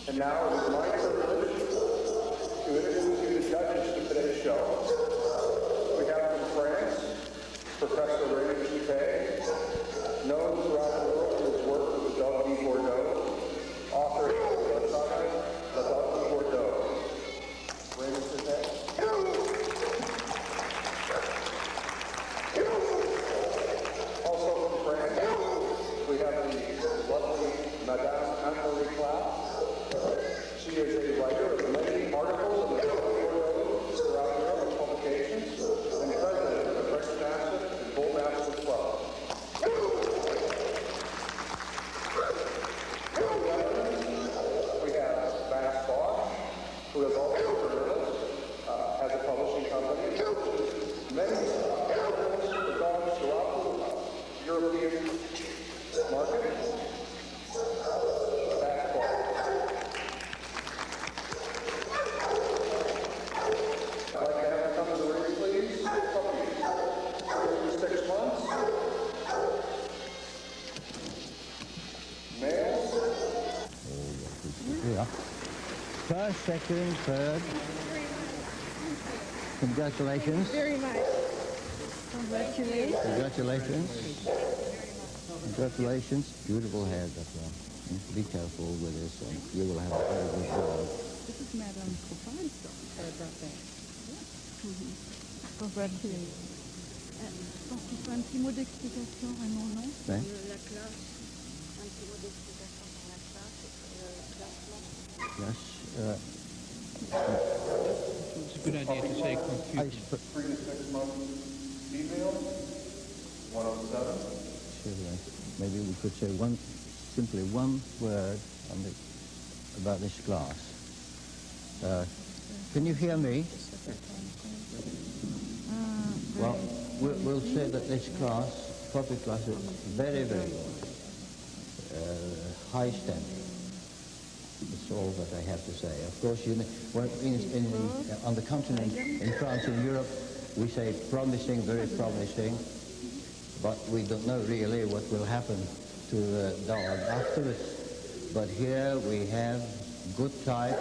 And now it is my privilege to introduce you the judges to today's show. We have from France, Professor Raymond Chippé, known throughout the world for his work with the Dogue de Bordeaux, author of the saga, the Dogue de Bordeaux. Raymond Chippé. Also from France, we have the lovely Madame Anne-Marie Clapp. She is a writer of many articles in the Dogue de Bordeaux throughout Europe and publications, and president of the French Mastiff and Bull Mastiff Club. We have Vass Bosch, who is also a journalist, has a publishing company, many articles for dogs throughout the European market. Vass Bosch. I'd like to have her come to the ring, please. Puppies, 3 to 6 months. Males. Yeah. First, second, third. Congratulations. Very much. Congratulations. Congratulations. Congratulations. Beautiful head, that's all. Be careful with this, and you will have a very good dog. This is Madame Coupin's birthday. Congratulations. Je pense qu'il faut un petit mot d'explication à mon nom. Ouais. La classe. Un petit mot d'explication sur la classe et le classement. Yes. It's a good idea to say computer. 3 to 6 months female, 107. Maybe we could say simply one word on about this class. Can you hear me? Well, we'll say that this class, puppy class, is very, very good. High standing. That's all that I have to say. Of course, on the continent, in France, in Europe, we say promising, very promising, but we don't know really what will happen to the dog afterwards. But here we have good type.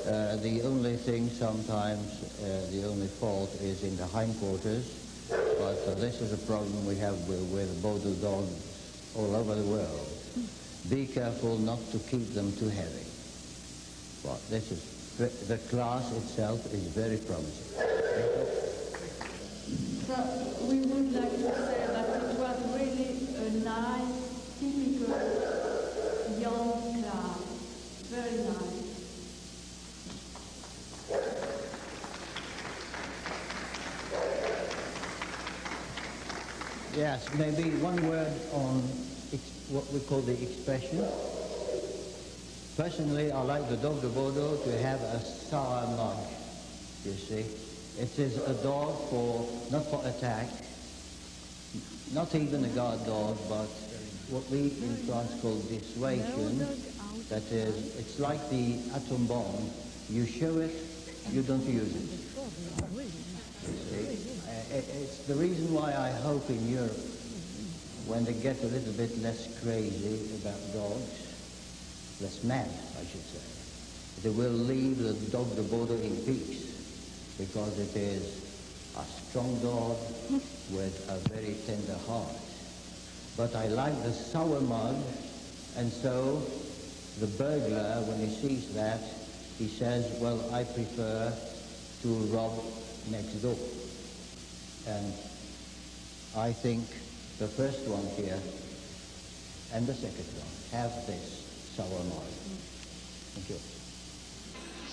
The only thing sometimes, the only fault is in the hindquarters, but this is a problem we have with Bordeaux dogs all over the world. Be careful not to keep them too heavy. But this is, the class itself is very promising. So we would like to say that it was really a nice, typical young class. Very nice. Yes, maybe one word on what we call the expression. Personally, I like the Dogue de Bordeaux to have a sour mug, you see. It is a dog not for attack, not even a guard dog, but what we in France call dissuasion. That is, it's like the atom bomb. You show it, you don't use it. You see? It's the reason why I hope in Europe, when they get a little bit less crazy about dogs, less mad, I should say, they will leave the Dogue de Bordeaux in peace, because it is a strong dog with a very tender heart. But I like the sour mug, and so the burglar, when he sees that, he says, well, I prefer to rob next door. And I think the first one here and the second one have this sour mug. Thank you.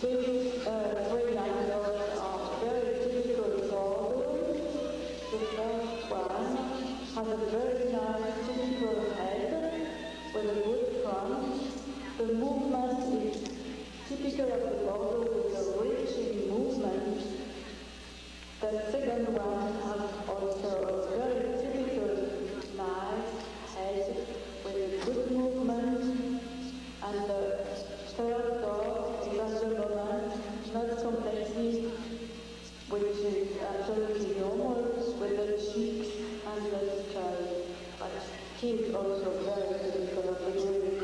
These three young dogs are very typical dogs. The first one has a very nice typical head with a good front. The movement is typical of the Bordeaux with a reaching movement. The second one has also a very typical nice head with a good movement. And the third dog is at the moment not completely, which is absolutely normal, with the cheeks and the skull, but still also very typical of the breed.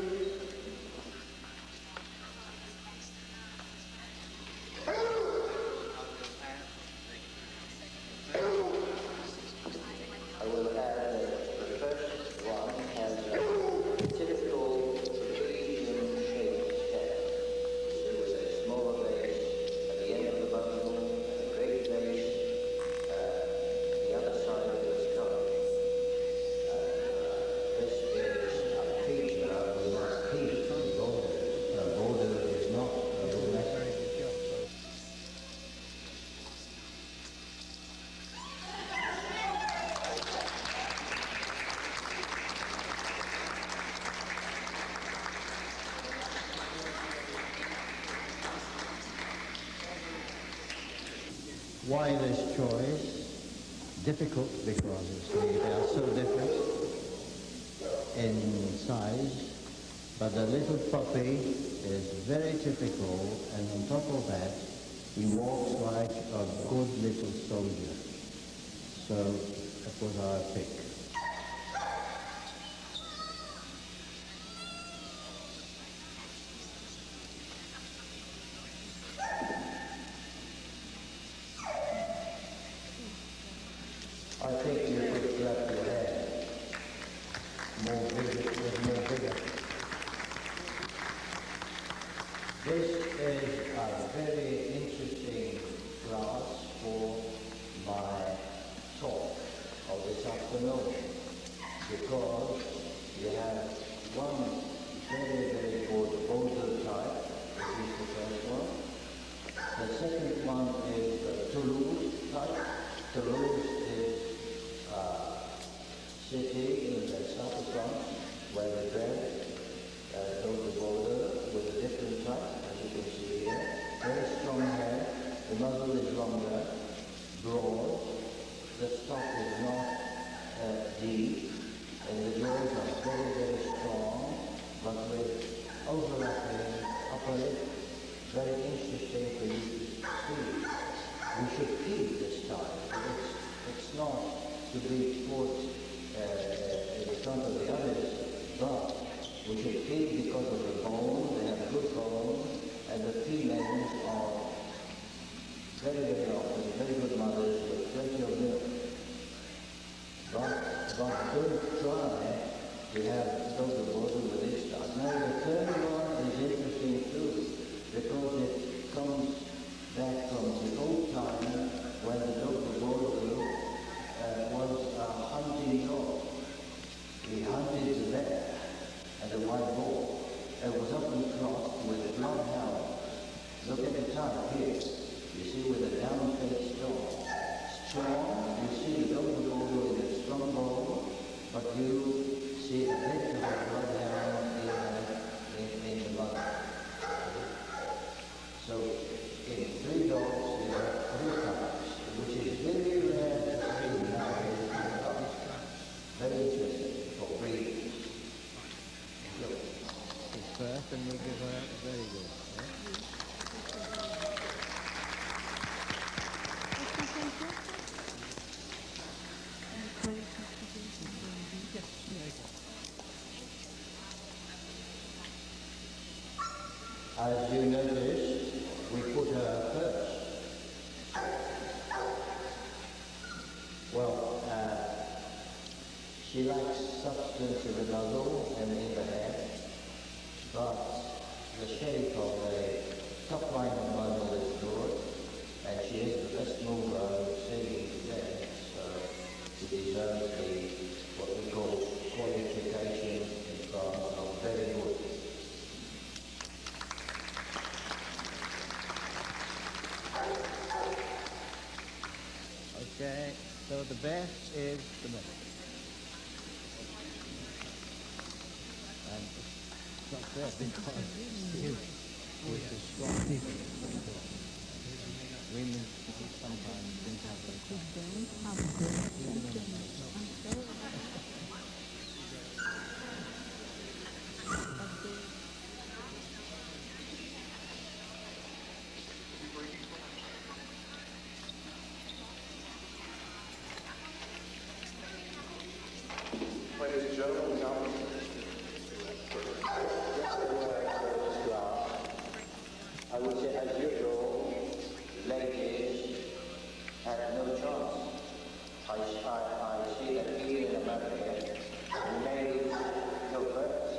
Why this choice? Difficult because they are so different in size, but the little puppy is very typical, and on top of that, he walks like a good little soldier. So that was our pick. I think you could clap your hand more bigger. This is a very interesting class for my talk of this afternoon, because you have one very good Bordeaux type, which is the first one. The second one is the Toulouse type. Toulouse is city in the south of France where they bred Dogue de Bordeaux with a different type, as you can see here. Very strong hair, the muzzle is longer, broad, the stock is not deep, and the jaws are very strong, but with overlapping upper lip. Very interesting for you to see. We should keep this type. It's not to be put in front of the others, but we should keep because of the bone. They have good bone, and the females are very often very good mothers with plenty of milk. But don't try to have Dogue de Bordeaux with this stuff. Now the third one is interesting too, because it comes back from the old time when the Dogue de Bordeaux was a hunting dog. He hunted the bear and the white boar. It was often crossed with bloodhounds. Look at the type here. You see with a down-faced dog. Strong, you see the Dogue de Bordeaux in a strong bone, but you see a bit of a bloodhound in the mother. So in three dogs you have three types, which is very rare to see nowadays in dogs. Very interesting for breeders. First, and we'll give her a very good. As you noticed, we put her first. Well, she lacks substance in the muzzle and in the head, but the shape of the top line of muzzle is good, and she is the best mover sailing today, so she deserves what we call qualification in France of very good. Okay, so the best is the middle. And it's not fair because you with the strong people. Women sometimes didn't have the Ladies and gentlemen, now I would say, as usual, ladies have no chance. I see that here in America, males go first.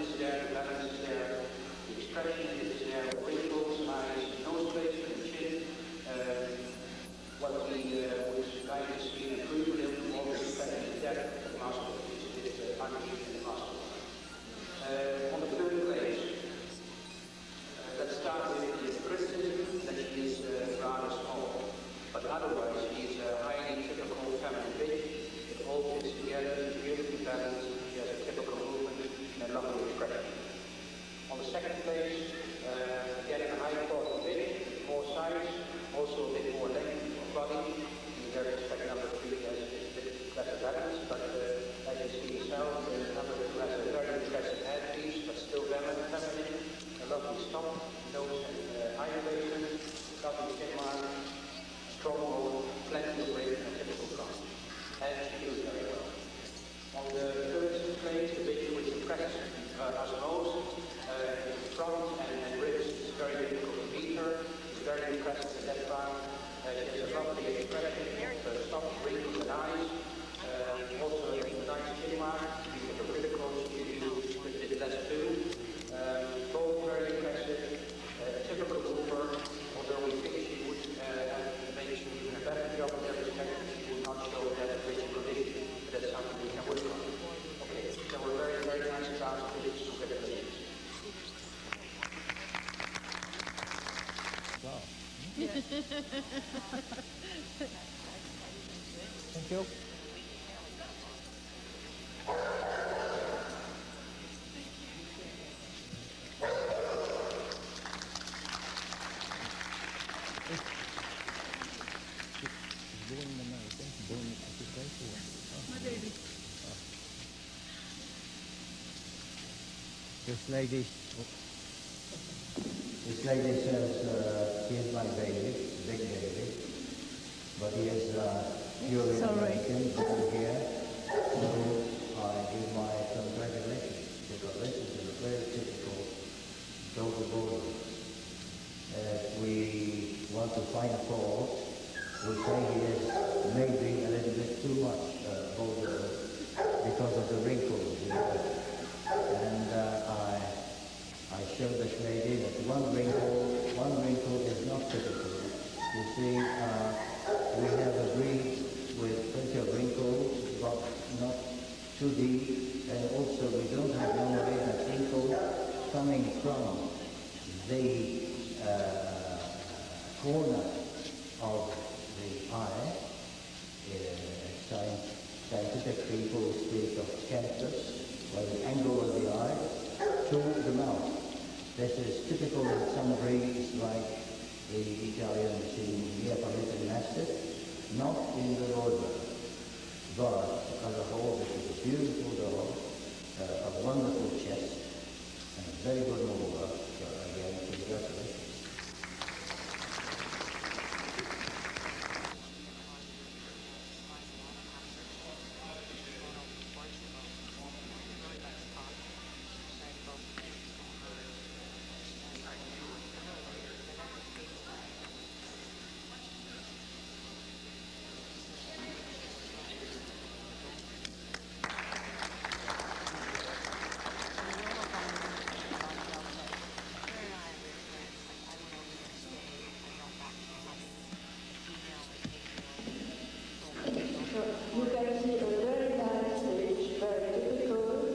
is there, the balance is there, the expression is there, wrinkles, eyes, nose placement, chin, what which I can see and prove with him, all the expression is there, the muscle is underneath the muscle. On the third place, let's start with the criticism that she is rather small, but otherwise she is a highly typical feminine bitch. It all fits together, she's beautifully balanced, she has a typical movement and a lovely expression. On the second place, getting a high quality bitch, more size, also a bit more length of body. You very expect number 3 has a bit better balance, but as you see yourself, number 2 has a very impressive headpiece, but still feminine, a lovely stop, nose and eye placement, lovely chin mark, strong bone, plenty of weight and typical front. And she does very well. On the third place, the bitch which impresses us most, front and ribs is very difficult to meet her. It's very impressive at that time. She has a lovely expression, soft wrinkles and eyes. Also a nice chin mark. She's hypocritical, she gives you a bit less too. Both very impressive, typical mover, although we think she would make even a better job in that respect, she would not show that rich condition, but that's something we can work on. Okay, so we're very, very nice about the congratulations. Wow. Thank you. This lady says he is my baby, big baby, but he is purely American, born here, so I give my congratulations, because this is a very typical Dogue de Bordeaux. If we want to find fault, we say he is maybe a little bit too much Bordeaux because of the wrinkles. And I showed this lady that one wrinkle is not typical. You see, we have a breed with plenty of wrinkles, but not too deep, and also we don't have normally that wrinkle coming from the corner of the eye. Scientific people speak of canthus, or the angle of the eye, to the mouth. This is typical in some breeds like the Italian Neapolitan Mastiff, not in the Bordeaux. But as a whole, this is a beautiful dog, a wonderful chest, and a very good mover. So again, congratulations. You can see a very nice stage, very difficult.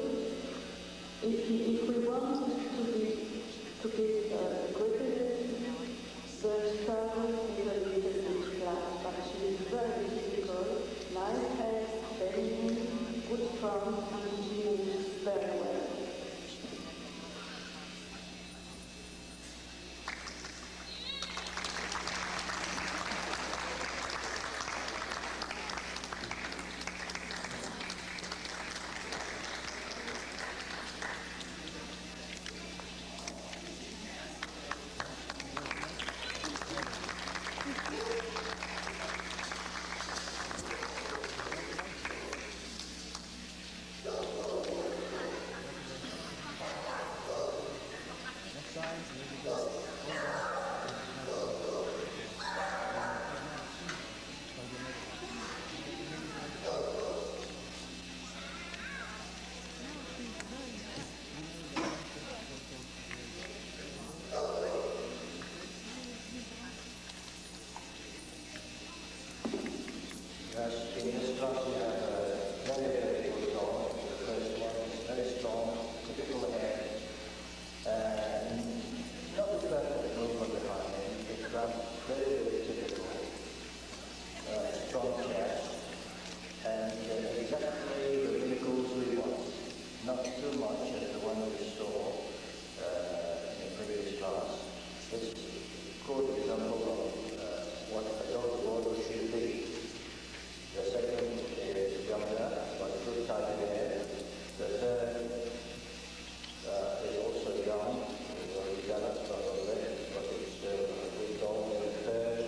If we want to give a criticism, the style is a little bit flat, but she is very difficult, nice head, feminine, good front, and she moves very well. because we have a very, very good dog. The first one is very strong, typical head, and not a perfect movement behind him. It runs very, very typical, strong chest, and exactly the vehicles we want. Not too much as the one we saw in the previous class. It's a good example of what a Dogue de Bordeaux should be. The second is younger, but good type of hair. The third is also young, already developed probably, but it's still a good dog. And the third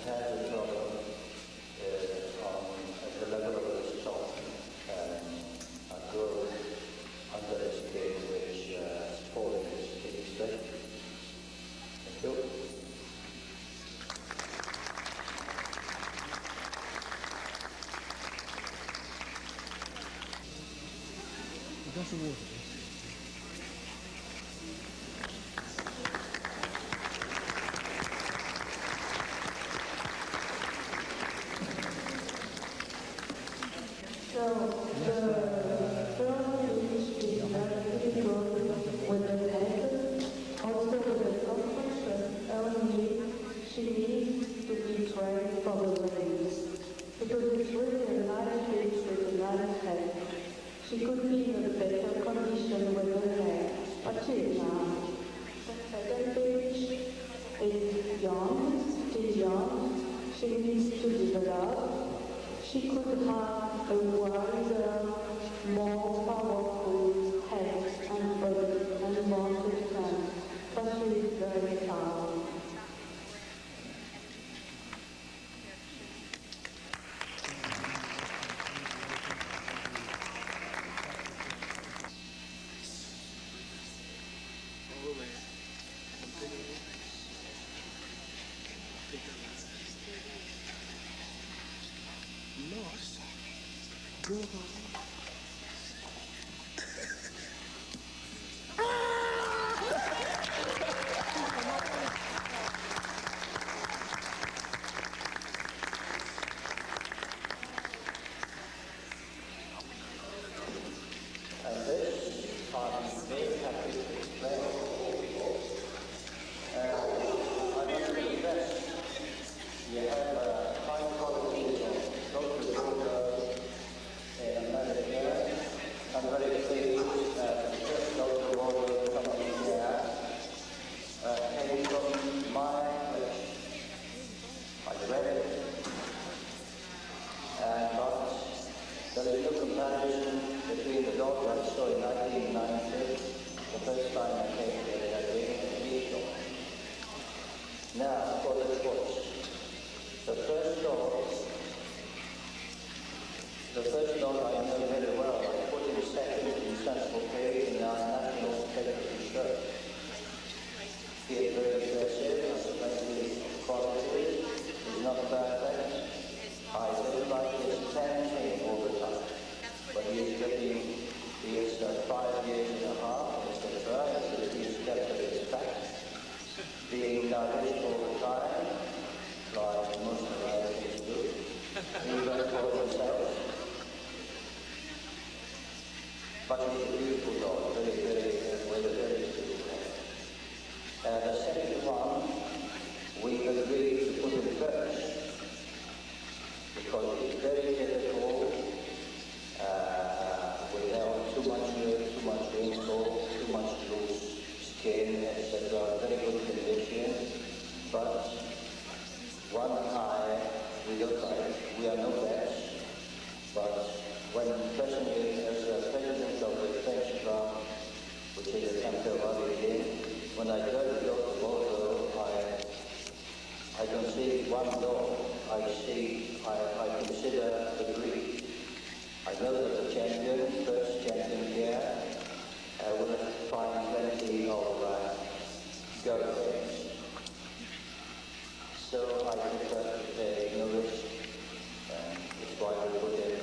has a problem at the level of the stock and growth under the skin, which is falling his kidney state. Thank you. A glass of water, please. So the first is very difficult with the head, also with the conference, but only she needs to be trained for the race. Because it's really a nice fish with a nice head. She could be in a better condition with her head, but she is not. The second fish is young, still young. She needs to develop. She could have a wider, more powerful head and body and more strength, but she is very calm. And this, I'm very happy to explain. I must confess, you have high quality of Dogue de Bordeaux in America. I'm very pleased that the first Dogue de Bordeaux company here came from my place. I read it, but there is no comparison between the dog I saw in 1990, the first time I came here, and these dogs. Now, for the choice. The first dog I know very well. I put him second in sensible period in our national television show. He is very aggressive, has plenty of qualities, he's not perfect. I don't like his panting all the time. But he is 5 years and a half, etc. So he is kept at his back, being nourished all the time, like most of our kids do, even for themselves. But he's a beautiful dog, with a very beautiful head. The second one, we agreed to put him first, because he's very difficult, without too much wrinkle, too much loose skin, etc. Very good condition, but one eye we don't like. We are no vets, but when personally as a president of the French club, which is a Canter Valley, when I go to Dogue de Bordeaux, I don't see one dog. I consider the breed. I know that the champion, first champion here, will find plenty of go things. So I prefer to take no risk, and that's why I put him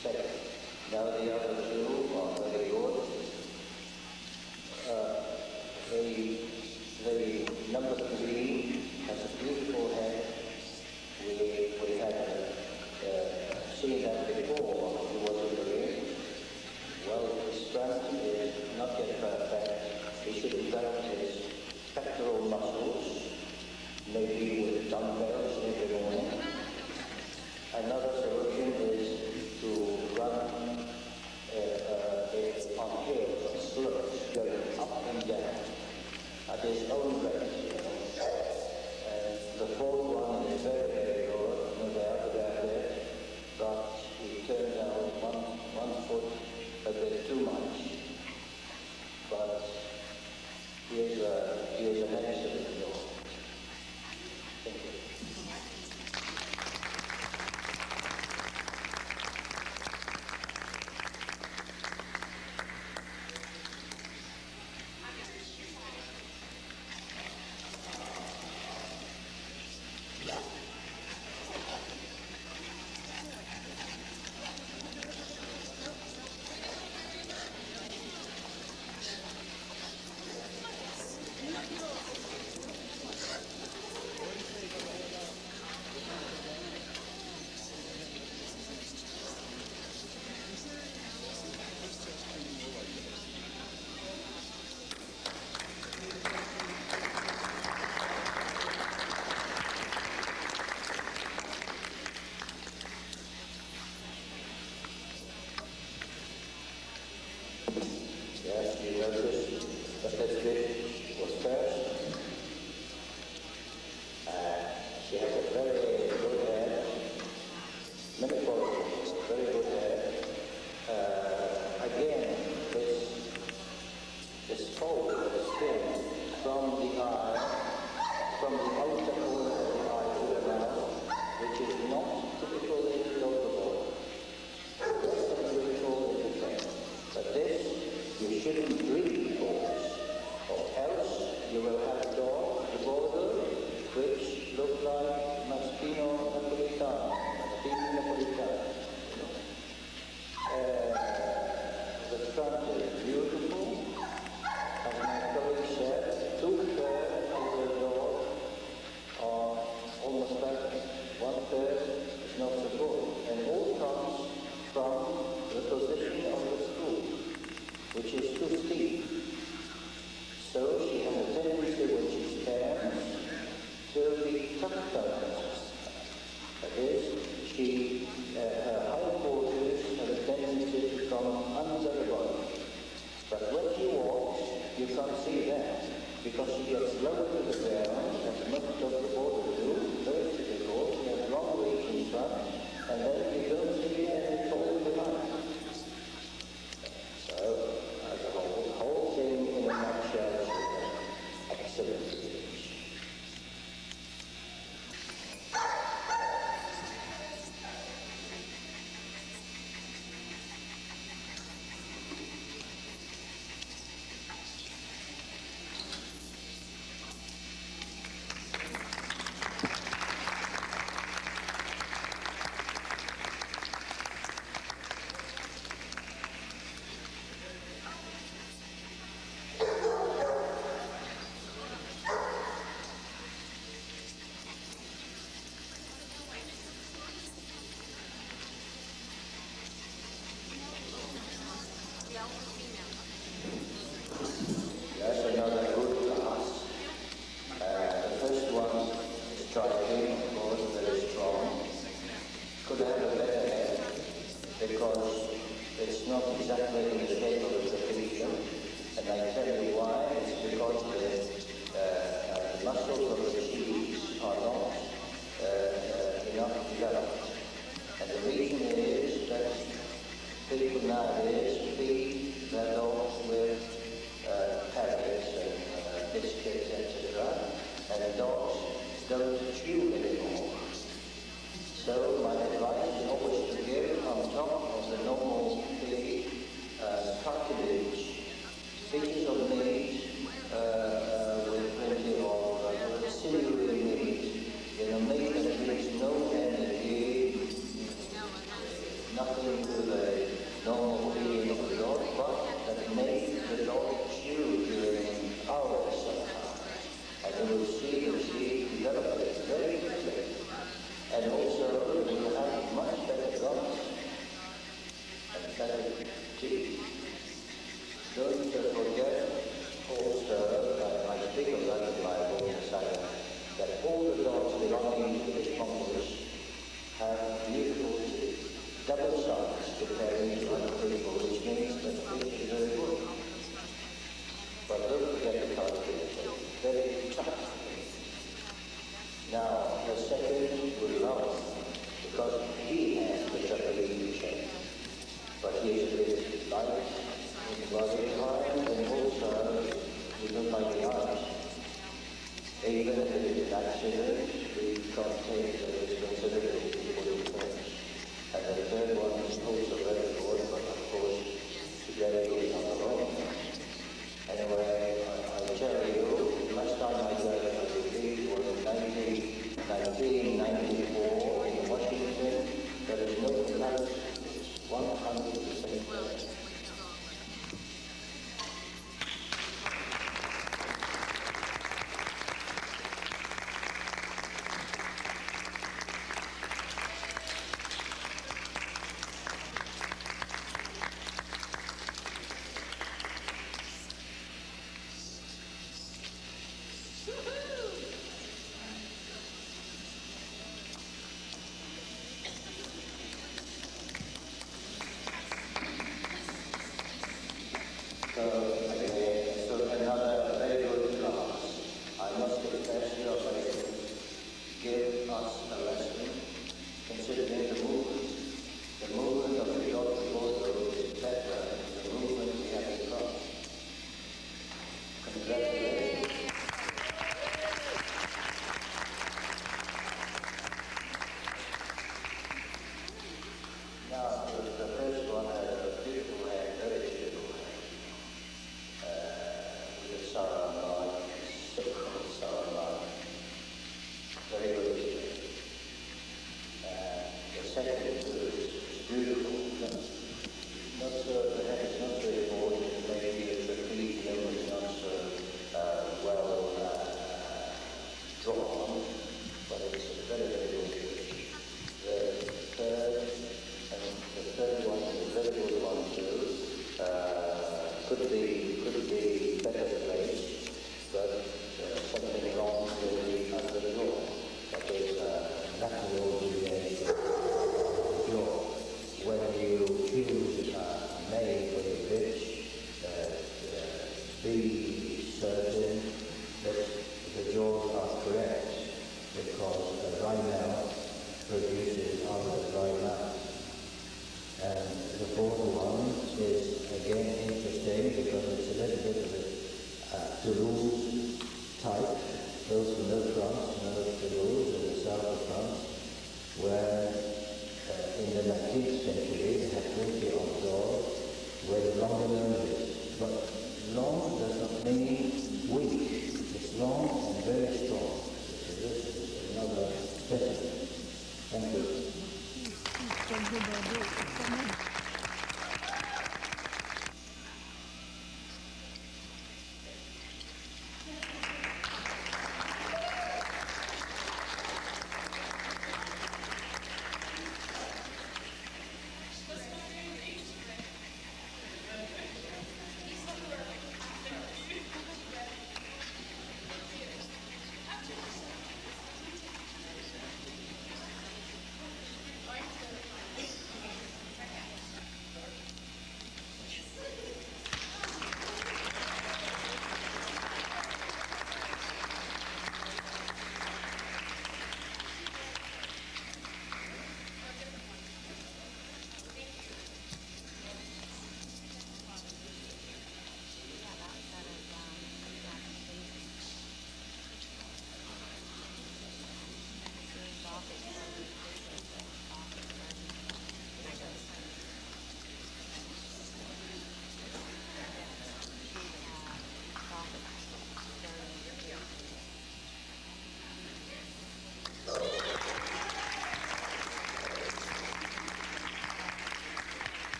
second. Now the other two are very good. The number 3 has a beautiful head. We had Princess Dish was first. She has a very good hair, many qualities, very good hair. Again, this fold of the skin from the eye, from the outer corner of the eye to the mouth, which is not typical in Dogue de Bordeaux. The rest of the ritual is the same. But this, you shouldn't breed dogs, or else you will have Dogue de Bordeaux, which look like Mastino Napolitano, Mastino Napolitano. The front is beautiful. As my colleague said, 2/3 of the dog are almost perfect. 1/3 is not so good. And all comes from the position of the screw, which is too steep. So she has a tendency when she stands to be tucked under. That is, her hindquarters have a tendency to come under the body. But when she walks, you can't see that, because she gets lower to the ground, as most of the Bordeaux do, very typical. She has long reach in front, and then you don't see any fall behind. So, as a whole thing in a nutshell is excellent speech. That's another good class. The first one is striking, of course, very strong. Could have a better head, because it's not exactly in the shape of the trapezium. And I tell you why. It's because the muscles of the cheeks are not enough developed. And the reason is that people nowadays feed their dogs with carrots and biscuits, etc. And dogs don't chew anymore. So my advice is always to give on top of the normal feed cartilage, pieces of meat with plenty of sinewy meat, meat that gives no energy, nothing to the normal feeding of the dog, but that makes the dog chew during hours sometimes. And you will see the cheek develop it very quickly. And also, you will have much better gums and better teeth. Don't forget also, I speak of that in my book, that all the dogs belonging to this complex have beautiful teeth. Double size comparing to other people, which means that the fish is very good. But don't forget the cartilage, very tough. Now, the second will love, because he has the trapeze shape. But he is a bit light in the body behind, and also he looks like the eyes. Even if it is an accident, we can't take the responsibility for the offense. And the third one is also very good, but of course, today is not be certain that the jaws are correct, because a dry mouth produces other dry mouth. And the fourth one is again interesting because it's a little bit of a Toulouse type. Those who know France know Toulouse in the south of France, where in the 19th century they had plenty of dogs with longer noses. But long does not mean weak. It's long and very strong. So this is another specimen. Thank you. Dogue de Bordeaux, c'est quand même.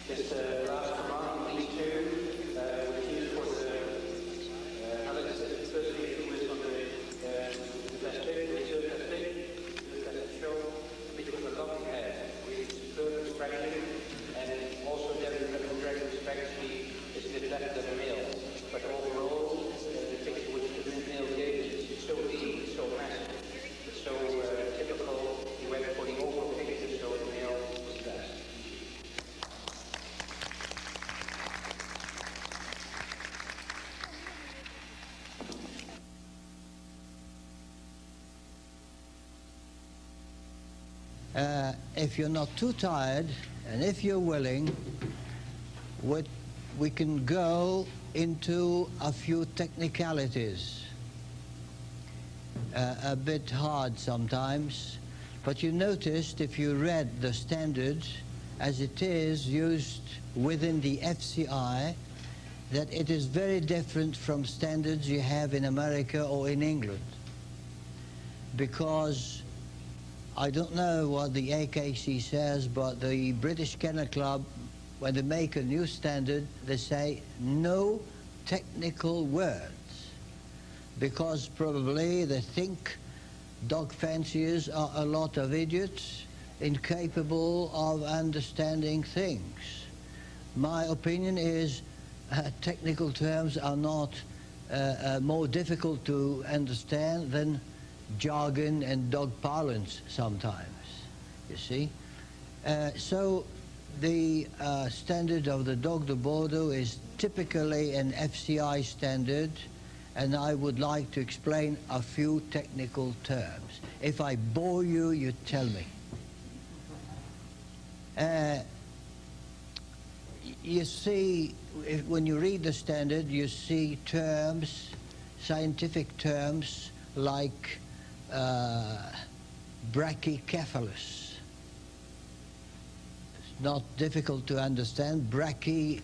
Just last remark, these two, which is for the Alex, firstly, who is on the best pick, the reserve best pick, the show, which was a lovely head, with superb expression, and also very respectfully is a bit better than a male. But overall, the picture which the male gave is so lean, so massive, so typical. He went for the overall picture, so the male was the best. If you're not too tired, and if you're willing, we can go into a few technicalities. A bit hard sometimes, but you noticed if you read the standard as it is used within the FCI, that it is very different from standards you have in America or in England. Because I don't know what the AKC says, but the British Kennel Club, when they make a new standard, they say no technical words, because probably they think dog fanciers are a lot of idiots, incapable of understanding things. My opinion is technical terms are not more difficult to understand than jargon and dog parlance sometimes, you see. So the standard of the Dogue de Bordeaux is typically an FCI standard, and I would like to explain a few technical terms. If I bore you, you tell me. You see, when you read the standard, you see terms, scientific terms, like brachycephalus. It's not difficult to understand. Brachy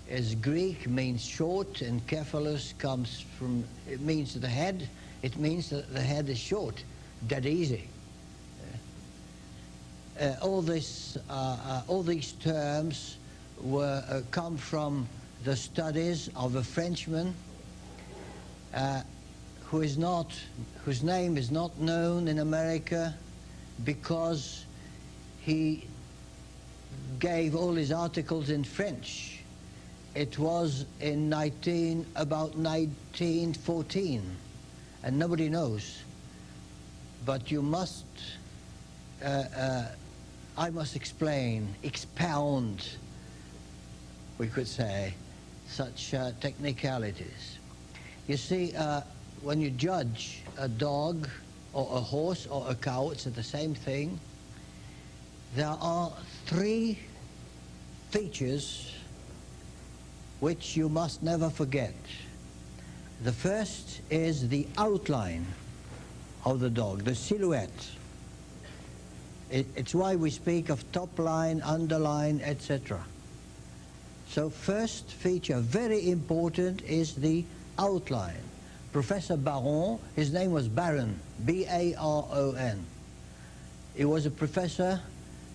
is Greek, means short, and cephalus comes from, it means the head. It means that the head is short. Dead easy. All these terms come from the studies of a Frenchman whose name is not known in America because he gave all his articles in French. It was in about 1914. and nobody knows. But you must, I must explain, expound, we could say, such technicalities. You see, when you judge a dog or a horse or a cow, it's the same thing. There are three features which you must never forget. The first is the outline of the dog, the silhouette. It's why we speak of top line, underline, etc. So first feature, very important, is the outline. Professor Baron, his name was Baron, B-A-R-O-N. He was a professor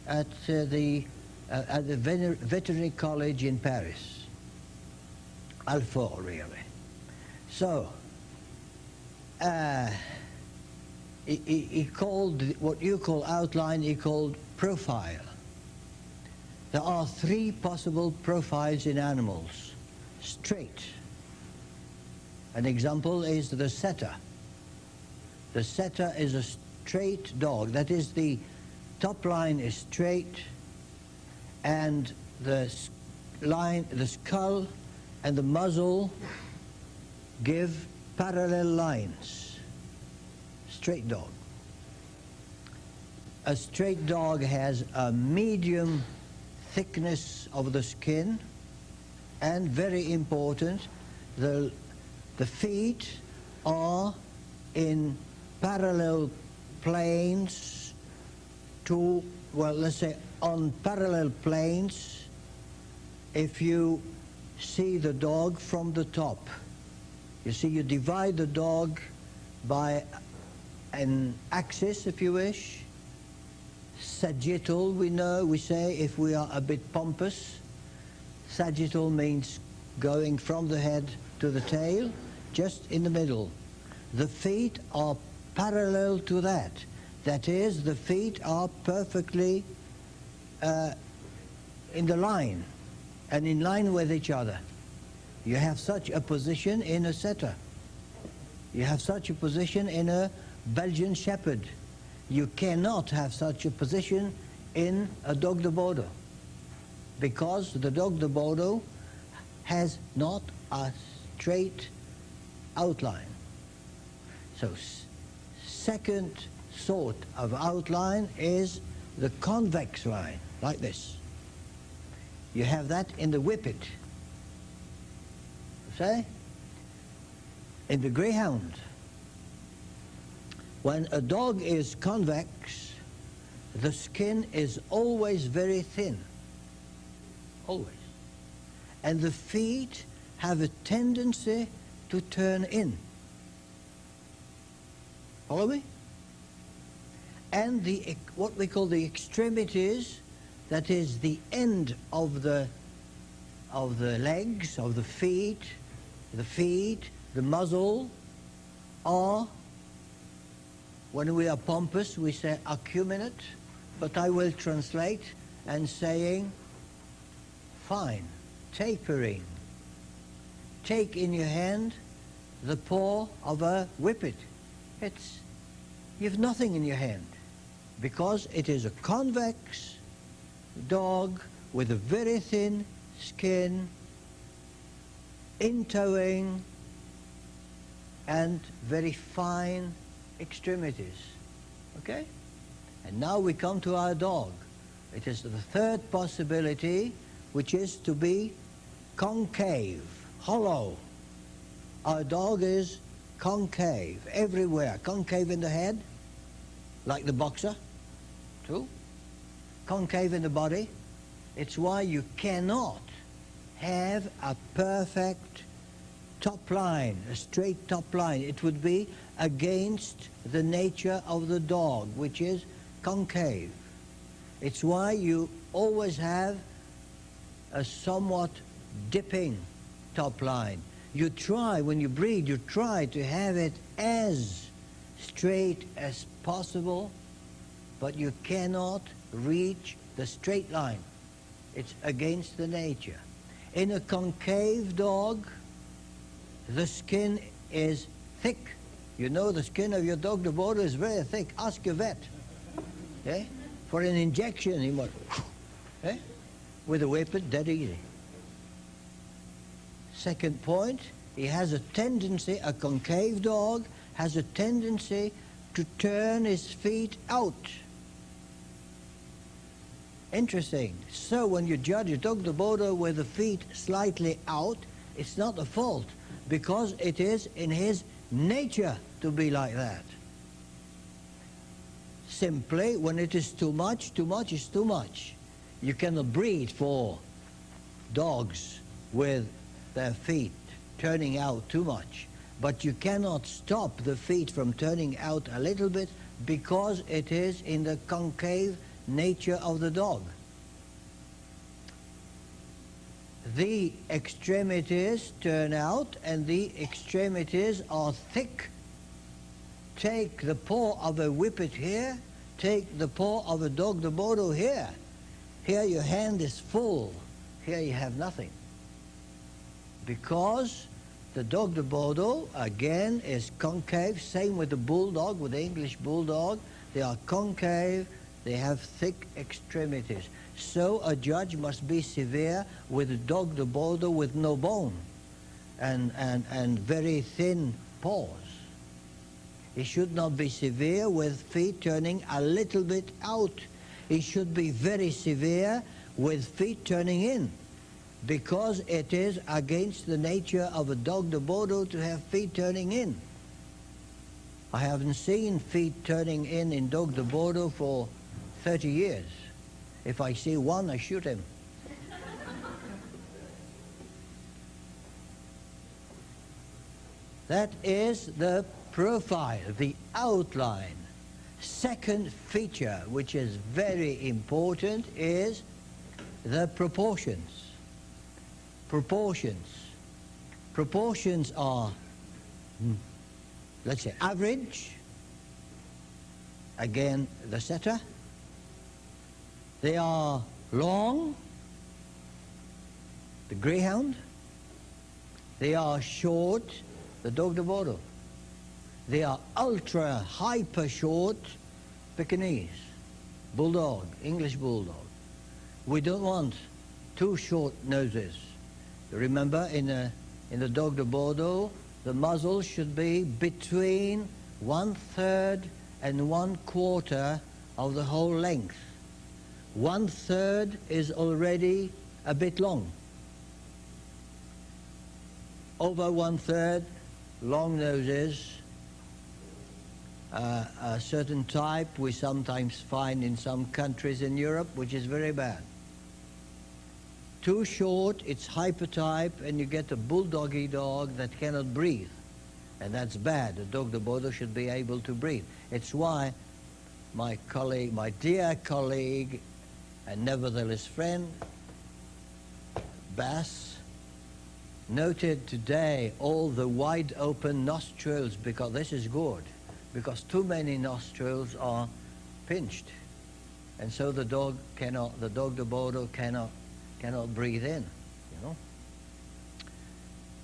at the veterinary college in Paris. Alfort, really. So, he called what you call outline, he called profile. There are three possible profiles in animals. Straight. An example is the setter. The setter is a straight dog. That is, the top line is straight, and the skull and the muzzle give parallel lines. Straight dog. A straight dog has a medium thickness of the skin, and very important, the feet are in parallel planes to, well, let's say on parallel planes if you see the dog from the top. You see, you divide the dog by an axis, if you wish. Sagittal, we say, if we are a bit pompous. Sagittal means going from the head to the tail, just in the middle. The feet are parallel to that. That is, the feet are perfectly in the line, and in line with each other. You have such a position in a setter. You have such a position in a Belgian Shepherd. You cannot have such a position in a Dogue de Bordeaux, because the Dogue de Bordeaux has not a straight outline. So second sort of outline is the convex line, like this. You have that in the Whippet, say, in the Greyhound. When a dog is convex, the skin is always very thin, always. And the feet have a tendency to turn in. Follow me? And what we call the extremities, that is the end of the legs, of the feet, the muzzle, are, when we are pompous, we say acuminate, but I will translate and saying fine, tapering. Take in your hand the paw of a Whippet. You've nothing in your hand, because it is a convex dog with a very thin skin, in-towing, and very fine extremities. Okay? And now we come to our dog. It is the third possibility, which is to be concave, hollow. Our dog is concave everywhere. Concave in the head, like the boxer, too. Concave in the body. It's why you cannot have a perfect top line, a straight top line. It would be against the nature of the dog, which is concave. It's why you always have a somewhat dipping top line. You try, when you breed, you try to have it as straight as possible, but you cannot reach the straight line. It's against the nature. In a concave dog, the skin is thick You know the skin of your Dogue de Bordeaux is very thick. Ask your vet. Eh? For an injection, he must, eh? With a whippet, dead easy. Second point, he has a tendency, a concave dog has a tendency to turn his feet out. Interesting. So when you judge a Dogue de Bordeaux with the feet slightly out, it's not a fault, because it is in his nature to be like that. Simply, when it is too much is too much. You cannot breed for dogs with their feet turning out too much, but you cannot stop the feet from turning out a little bit because it is in the concave nature of the dog. The extremities turn out and the extremities are thick. Take the paw of a whippet here, take the paw of a Dogue de Bordeaux here. Here your hand is full, here you have nothing. Because the Dogue de Bordeaux, again, is concave, same with the bulldog, with the English bulldog. They are concave, they have thick extremities. So a judge must be severe with a Dogue de Bordeaux with no bone and very thin paws. He should not be severe with feet turning a little bit out. He should be very severe with feet turning in, because it is against the nature of a Dogue de Bordeaux to have feet turning in. I haven't seen feet turning in Dogue de Bordeaux for 30 years. If I see one, I shoot him. That is the profile, the outline. Second feature, which is very important, is the proportions. Proportions. Proportions are, let's say, average. Again, the setter. They are long, the greyhound. They are short, the Dogue de Bordeaux. They are ultra hyper short, Pekingese, bulldog, English bulldog. We don't want too short noses. Remember, in the Dogue de Bordeaux, the muzzle should be between 1/3 and 1/4 of the whole length. 1/3 is already a bit long. Over 1/3, long noses. A certain type we sometimes find in some countries in Europe, which is very bad. Too short, it's hypertype, and you get a bulldoggy dog that cannot breathe. And that's bad. The Dogue de Bordeaux should be able to breathe. It's why my colleague, my dear colleague, and nevertheless friend, Bass, noted today all the wide open nostrils, because this is good, because too many nostrils are pinched. And so the Dogue de Bordeaux cannot breathe in, you know.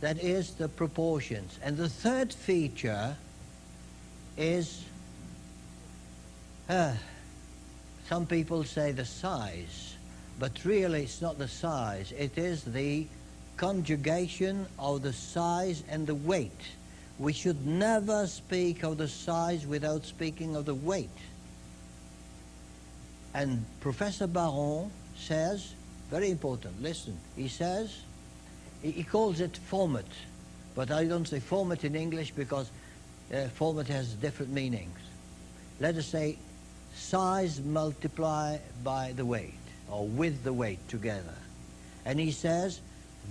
That is the proportions. And the third feature is, some people say the size, but really it's not the size. It is the conjugation of the size and the weight. We should never speak of the size without speaking of the weight. And Professor Baron says, very important, listen, he says, he calls it format, but I don't say format in English because format has different meanings. Let us say size multiplied by the weight, or with the weight together. And he says,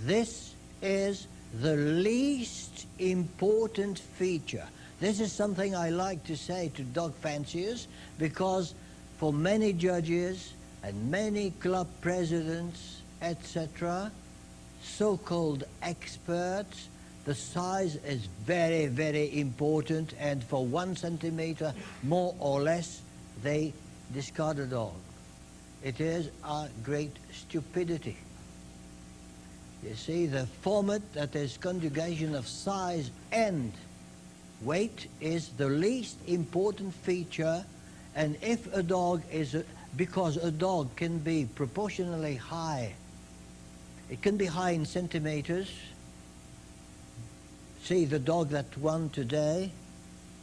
this is the least important feature. This is something I like to say to dog fanciers, because for many judges and many club presidents, etc., so-called experts, the size is very, very important, and for 1 centimeter more or less, they discard a dog. It is a great stupidity. You see, the format, that is conjugation of size and Weight is the least important feature, and if a dog is, because a dog can be proportionally high, it can be high in centimeters. See, the dog that won today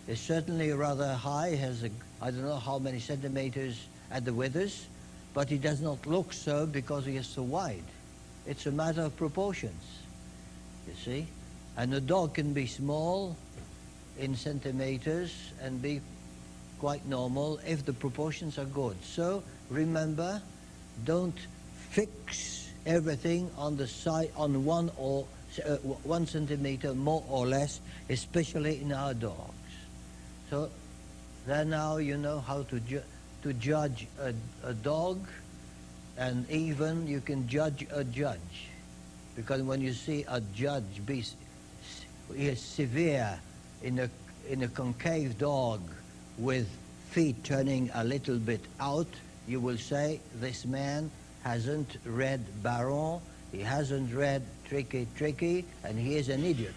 is certainly rather high, has I don't know how many centimeters at the withers, but he does not look so because he is so wide. It's a matter of proportions, you see. And a dog can be small in centimeters and be quite normal if the proportions are good. So remember, don't fix everything on the side, on 1 centimeter more or less, especially in our dogs. So then now you know how to judge a dog, and even you can judge a judge, because when you see a judge is severe in a concave dog with feet turning a little bit out, you will say this man hasn't read Baron, he hasn't read Tricky, and he is an idiot,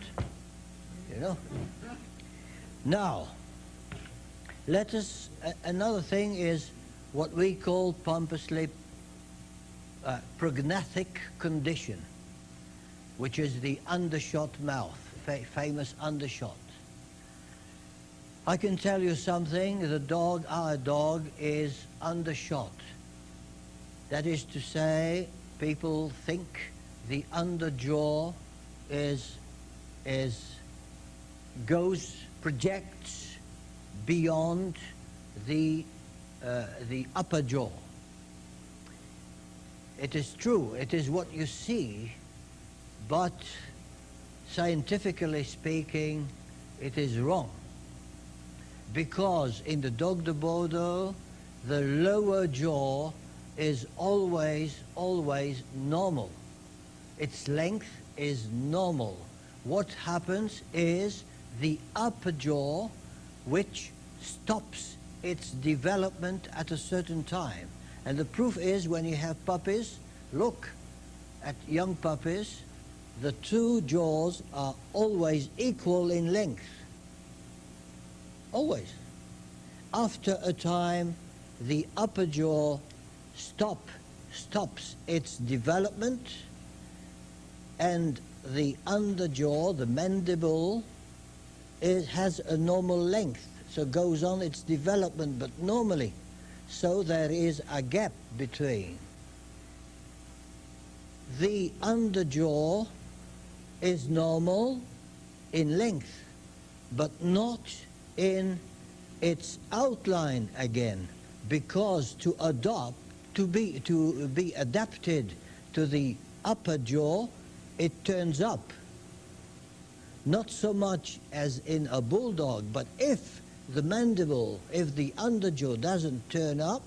you know. Now, let us, another thing is what we call pompously prognathic condition, which is the undershot mouth, famous undershot. I can tell you something, our dog is undershot. That is to say, people think the underjaw projects beyond the upper jaw. It is true, it is what you see, but scientifically speaking, it is wrong. Because in the Dogue de Bordeaux, the lower jaw is always normal. Its length is normal. What happens is the upper jaw, which stops its development at a certain time. And the proof is when you have puppies, look at young puppies, the two jaws are always equal in length. Always. After a time, the upper jaw stops its development, and the underjaw, the mandible, has a normal length, so goes on its development, but normally. So there is a gap between. The underjaw is normal in length, but not in its outline again, because to be adapted to the upper jaw, it turns up. Not so much as in a bulldog, but if the mandible, if the underjaw doesn't turn up,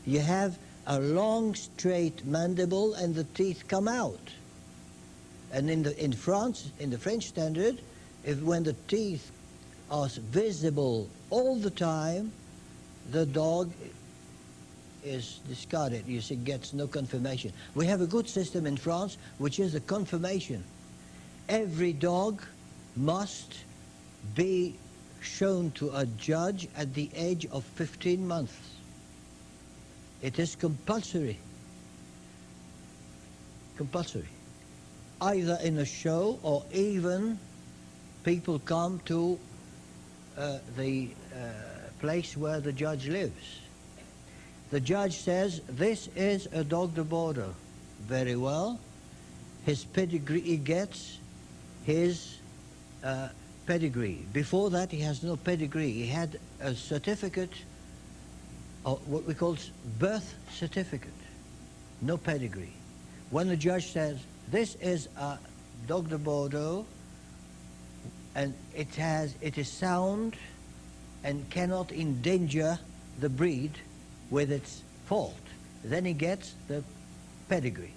you have a long straight mandible and the teeth come out. And in France, in the French standard, when the teeth are visible all the time, the dog is discarded. You see, gets no confirmation. We have a good system in France, which is the confirmation. Every dog must be shown to a judge at the age of 15 months. It is compulsory. Compulsory. Either in a show or even people come to the place where the judge lives. The judge says, this is a Dogue de Bordeaux. Very well. His pedigree, he gets his pedigree. Before that, he has no pedigree. He had a certificate, or what we call birth certificate. No pedigree. When the judge says, this is a Dogue de Bordeaux, and it is sound and cannot endanger the breed with its fault, then he gets the pedigree.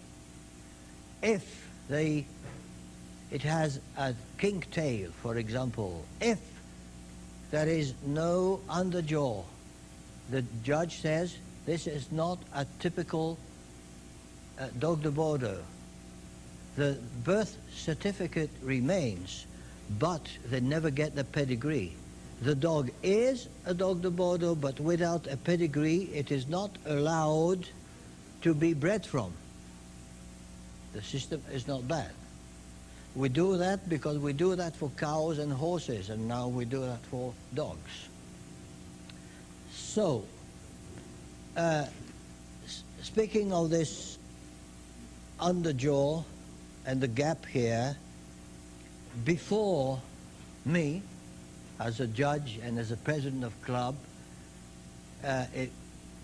If it has a kink tail, for example, if there is no underjaw, the judge says this is not a typical Dogue de Bordeaux. The birth certificate remains, but they never get the pedigree. The dog is a Dogue de Bordeaux, but without a pedigree, it is not allowed to be bred from. The system is not bad. We do that because we do that for cows and horses, and now we do that for dogs. So, speaking of this underjaw and the gap here, before me, as a judge and as a president of club,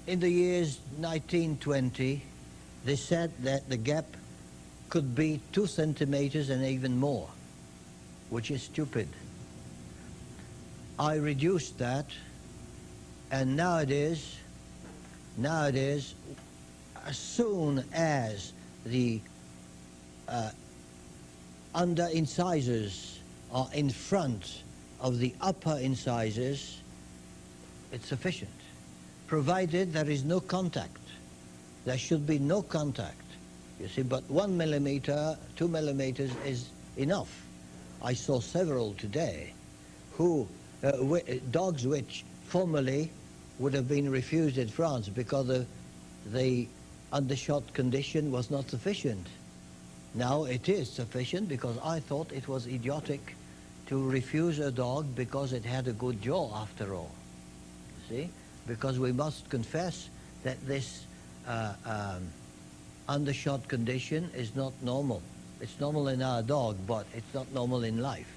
in the years 1920, they said that the gap could be 2 centimeters and even more, which is stupid. I reduced that, and nowadays, as soon as the under incisors are in front of the upper incisors, it's sufficient, provided there is no contact. There should be no contact, you see, but 1 millimeter, 2 millimeters is enough. I saw several today who, dogs which formerly would have been refused in France because the undershot condition was not sufficient. Now it is sufficient, because I thought it was idiotic to refuse a dog because it had a good jaw after all. You see? Because we must confess that this undershot condition is not normal. It's normal in our dog, but it's not normal in life.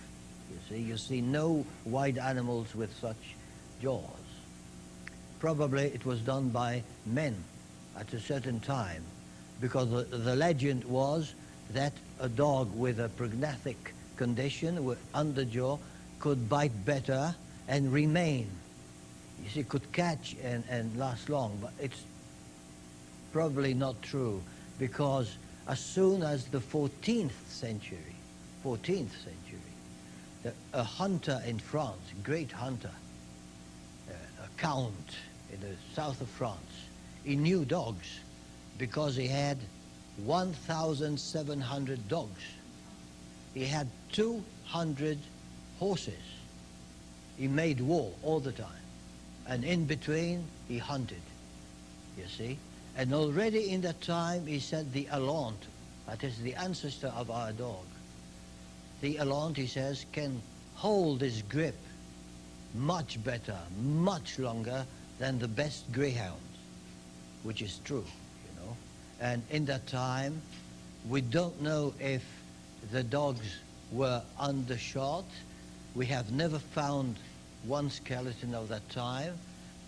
You see no wild animals with such jaws. Probably it was done by men at a certain time, because the legend was that a dog with a prognatic condition with underjaw could bite better and remain. You see, could catch and last long, but it's probably not true, because as soon as the 14th century, a hunter in France, great hunter, a count in the south of France, he knew dogs because he had 1,700 dogs. He had 200 horses. He made war all the time. And in between, he hunted, you see. And already in that time, he said the eland, that is the ancestor of our dog. The eland, he says, can hold his grip much better, much longer than the best greyhounds, which is true, you know. And in that time, we don't know if the dogs were undershot. We have never found one skeleton of that time,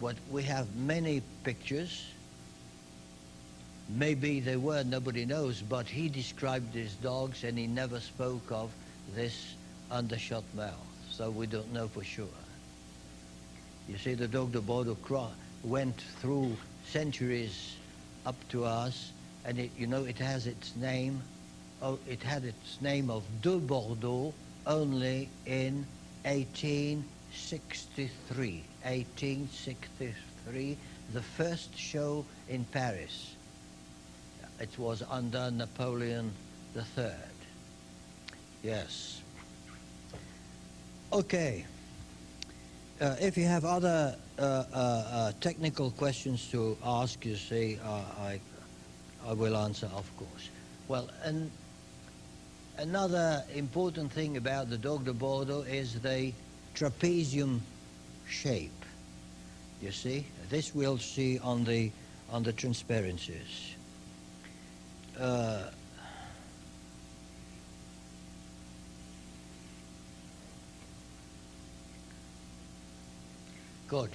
but we have many pictures. Maybe they were, nobody knows, but he described his dogs and he never spoke of this undershot mouth, so we don't know for sure. You see, the Dogue de Bordeaux went through centuries up to us, and it, you know, it has its name. Oh, it had its name of de Bordeaux only in 1863. 1863, the first show in Paris. It was under Napoleon III. Yes. Okay. If you have other technical questions to ask, you see, I will answer, of course. Well, and another important thing about the Dogue de Bordeaux is the trapezium shape. You see, this we'll see on the transparencies. Good.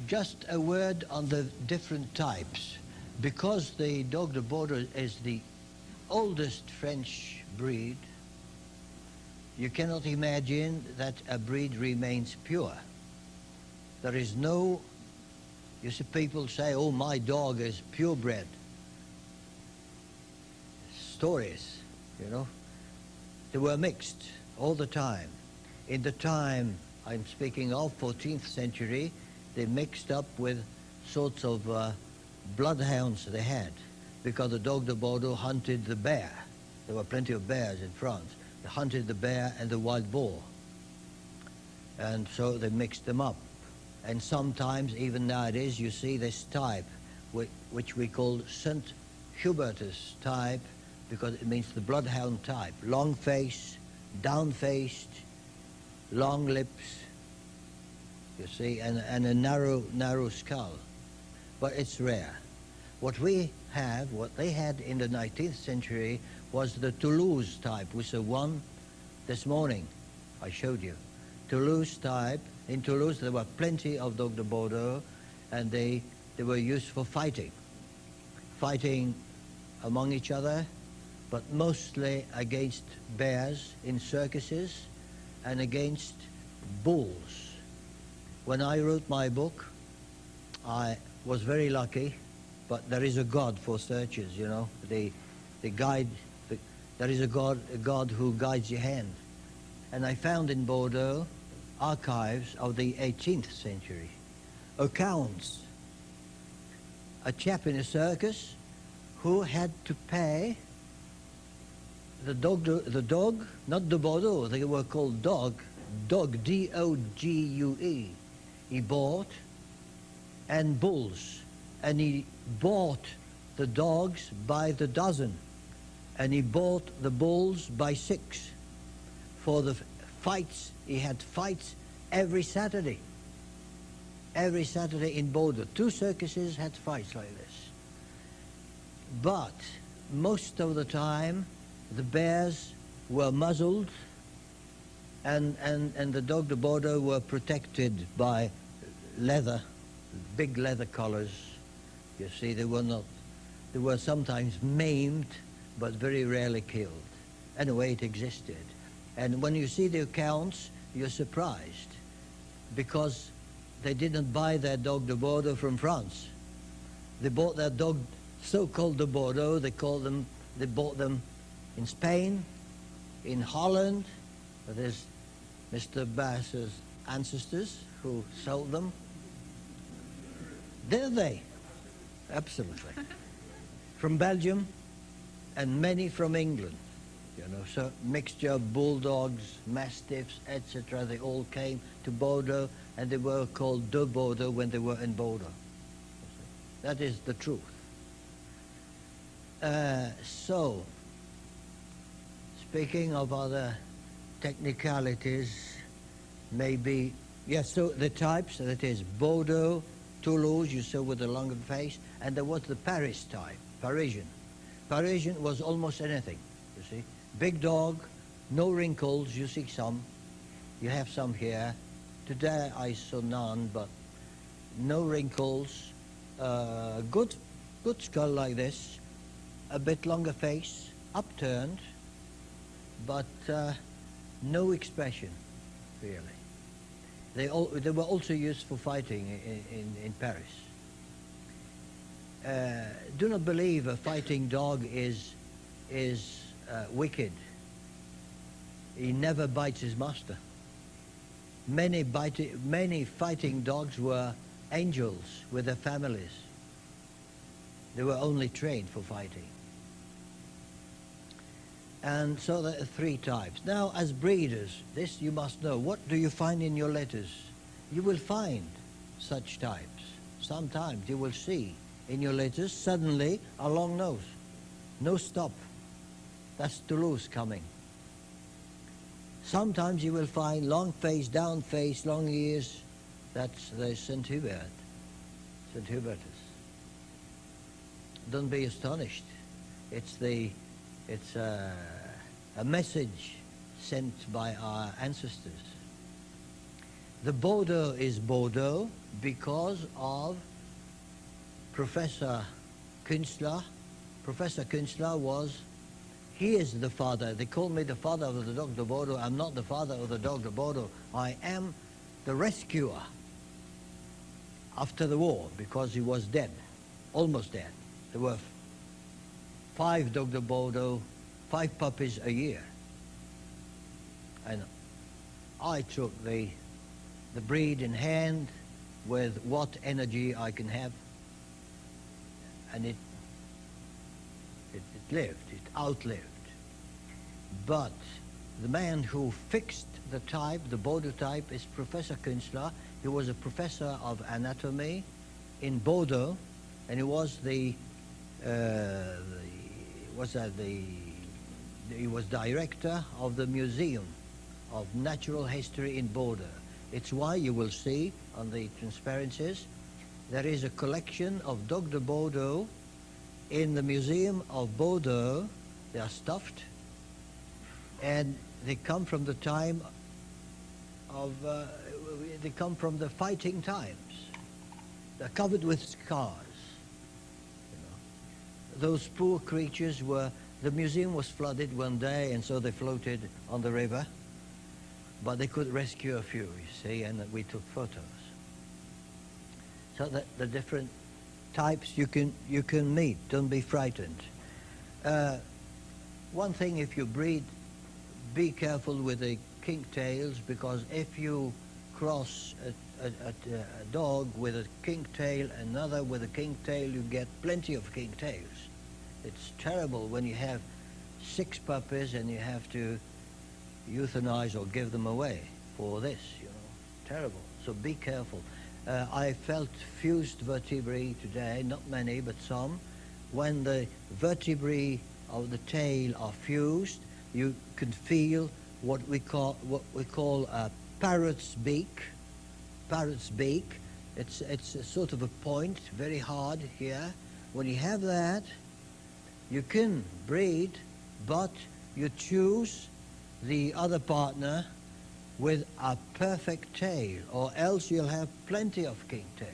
Just a word on the different types. Because the Dogue de Bordeaux is the oldest French breed, you cannot imagine that a breed remains pure. There is no, you see, people say, oh, my dog is purebred. Stories, you know. They were mixed all the time. In the time I'm speaking of, 14th century, they mixed up with sorts of bloodhounds they had, because the Dogue de Bordeaux hunted the bear. There were plenty of bears in France. hunted the bear and the wild boar. And so they mixed them up. And sometimes, even nowadays, you see this type, which we call St. Hubertus type, because it means the bloodhound type. Long face, down-faced, long lips, you see, and a narrow skull. But it's rare. What we have, what they had in the 19th century, was the Toulouse type, which is the one this morning I showed you. Toulouse type. In Toulouse there were plenty of Dogue de Bordeaux, and they were used for fighting among each other, but mostly against bears in circuses and against bulls. When I wrote my book, I was very lucky, but there is a God for searchers, you know. The guide, there is a God who guides your hand. And I found in Bordeaux archives of the 18th century, accounts. A chap in a circus who had to pay the dog, not de Bordeaux, they were called Dogue, D-O-G-U-E. He bought, and bulls, and he bought the dogs by the dozen, and he bought the bulls by 6 for the fights. He had fights every Saturday in Bordeaux. 2 circuses had fights like this. But most of the time, the bears were muzzled, and the Dogue de Bordeaux were protected by leather, big leather collars. You see, they were sometimes maimed, but very rarely killed. Anyway, it existed. And when you see the accounts, you're surprised, because they didn't buy their Dogue de Bordeaux from France. They bought their dog, so-called de Bordeaux, they bought them in Spain, in Holland. There's Mr. Bass's ancestors who sold them. Did they? Absolutely. From Belgium, and many from England. You know, so mixture of bulldogs, mastiffs, etc. They all came to Bordeaux, and they were called de Bordeaux when they were in Bordeaux. That is the truth. So, speaking of other technicalities, maybe, yes, so the types, that is Bordeaux, Toulouse, you saw with the longer face, and there was the Paris type, Parisian. Parisian was almost anything, you see. Big dog, no wrinkles, you see some. You have some here. Today I saw none, but no wrinkles. Good skull like this. A bit longer face, upturned, but no expression, really. They were also used for fighting in Paris. Do not believe a fighting dog is wicked. He never bites his master. Many fighting dogs were angels with their families. They were only trained for fighting. And so there are 3 types. Now, as breeders, this you must know. What do you find in your letters? You will find such types. Sometimes you will see in your letters suddenly a long nose. No stop. That's Toulouse coming. Sometimes you will find long face, down face, long ears. That's the St. Hubert, St. Hubertus. Don't be astonished. It's a message sent by our ancestors. The Bordeaux is Bordeaux because of Professor Künstler. Professor Künstler he is the father. They call me the father of the Dogue de Bordeaux. I'm not the father of the Dogue de Bordeaux. I am the rescuer after the war, because he was dead, almost dead. There were 5 Dogue de Bordeaux, 5 puppies a year. And I took the breed in hand with what energy I can have, and it lived, it outlived. But the man who fixed the type, the Bordeaux type, is Professor Künstler. He was a professor of anatomy in Bordeaux, and he was he was director of the Museum of Natural History in Bordeaux. It's why you will see on the transparencies there is a collection of Dogue de Bordeaux in the Museum of Bordeaux. They are stuffed, and they come from the time of, they come from the fighting times. They're covered with scars. You know. Those poor creatures were, the museum was flooded one day, and so they floated on the river, but they could rescue a few, you see, and we took photos. So that the different types you can meet, don't be frightened. One thing, if you breed, be careful with the kink-tails, because if you cross a dog with a kink-tail, another with a kink-tail, you get plenty of kink-tails. It's terrible when you have 6 puppies and you have to euthanize or give them away for this, you know. Terrible. So be careful. I felt fused vertebrae today, not many, but some. When the vertebrae of the tail are fused, you can feel what we call a parrot's beak. Parrot's beak. It's a sort of a point, very hard here. When you have that, you can breed, but you choose the other partner with a perfect tail, or else you'll have plenty of kink-tails.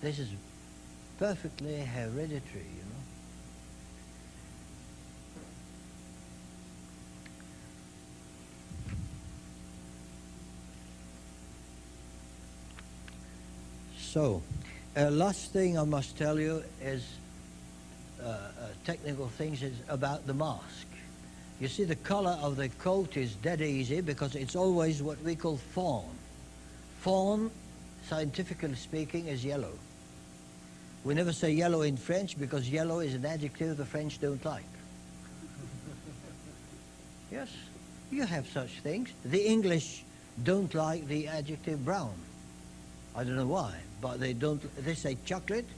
This is perfectly hereditary, you know. So, last thing I must tell you is technical things is about the mask. You see, the color of the coat is dead easy because it's always what we call fawn. Fawn, scientifically speaking, is yellow. We never say yellow in French because yellow is an adjective the French don't like. Yes, you have such things. The English don't like the adjective brown. I don't know why, but they don't. They say chocolate,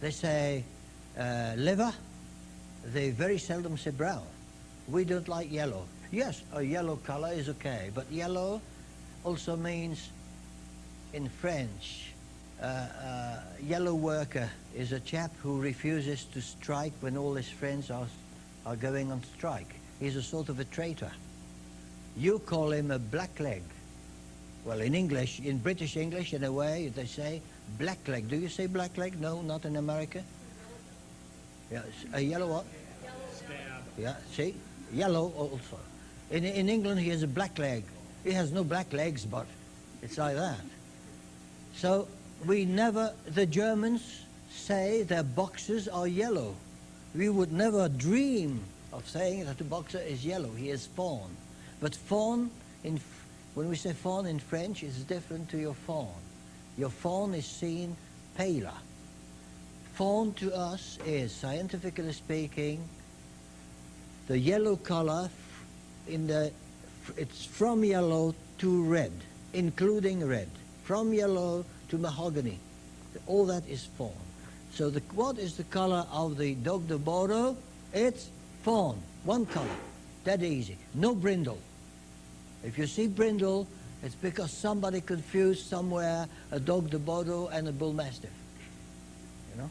they say liver, they very seldom say brown. We don't like yellow. Yes, a yellow color is okay, but yellow also means, in French, yellow worker is a chap who refuses to strike when all his friends are going on strike. He's a sort of a traitor. You call him a blackleg. Well, in English, in British English, in a way, they say blackleg. Do you say blackleg? No, not in America. Yeah, a yellow what? Stab. Yeah, see? Yellow also. In England, he has a black leg. He has no black legs, but it's like that. So we never, the Germans say their boxers are yellow. We would never dream of saying that a boxer is yellow. He is fawn. But fawn, when we say fawn in French, is different to your fawn. Your fawn is seen paler. Fawn to us is, scientifically speaking, the yellow color it's from yellow to red, including red. From yellow to mahogany. All that is fawn. So what is the color of the Dogue de Bordeaux? It's fawn. One color. That easy. No brindle. If you see brindle, it's because somebody confused somewhere a Dogue de Bordeaux and a bull mastiff. You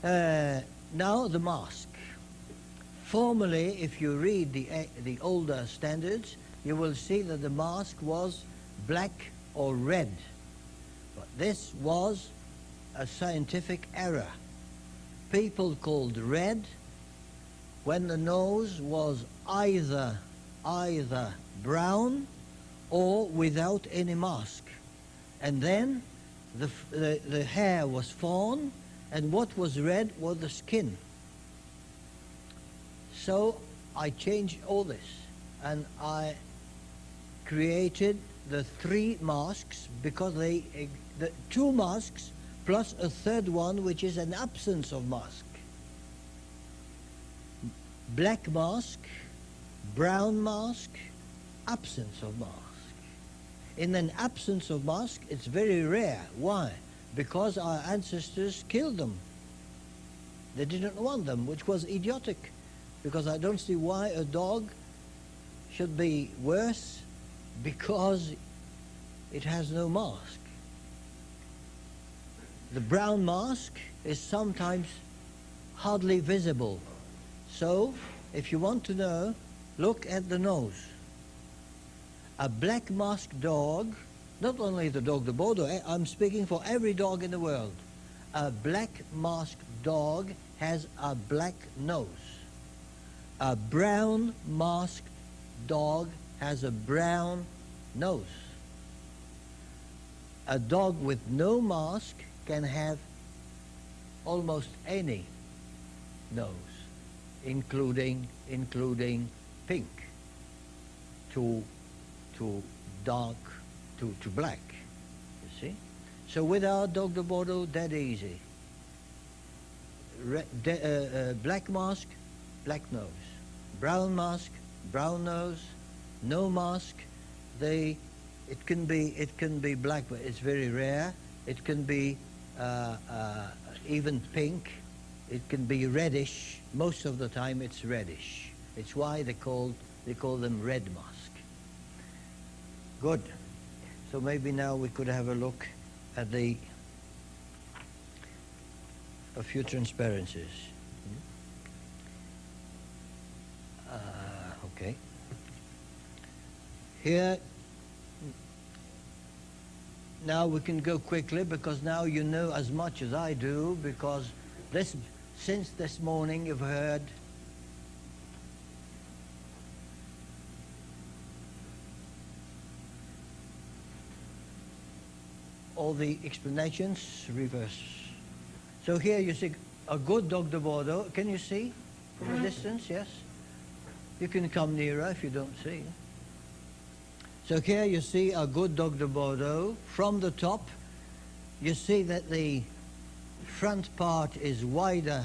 know? Now the mask. Formerly, if you read the older standards, you will see that the mask was black or red. But this was a scientific error. People called red when the nose was either brown or without any mask. And then the hair was fawn, and what was red was the skin. So I changed all this, and I created the 3 masks, because the 2 masks plus a third one, which is an absence of mask. Black mask, brown mask, absence of mask. In an absence of mask, it's very rare. Why? Because our ancestors killed them. They didn't want them, which was idiotic, because I don't see why a dog should be worse because it has no mask. The brown mask is sometimes hardly visible. So, if you want to know, look at the nose. A black masked dog, not only the Dogue de Bordeaux, I'm speaking for every dog in the world. A black masked dog has a black nose. A brown masked dog has a brown nose. A dog with no mask can have almost any nose, including pink to dark to black, you see. So with our Dogue de Bordeaux, that easy. Black mask, black nose. Brown mask, brown nose. No mask, it can be black, but it's very rare. It can be even pink. It can be reddish. Most of the time, it's reddish. It's why they call them red mask. Good. So maybe now we could have a look at a few transparencies. Okay. Here, now we can go quickly because now you know as much as I do, because since this morning you've heard all the explanations reverse. So here you see a good Dogue de Bordeaux. Can you see from a distance? Yes. You can come nearer if you don't see. So here you see a good Dogue de Bordeaux. From the top, you see that the front part is wider,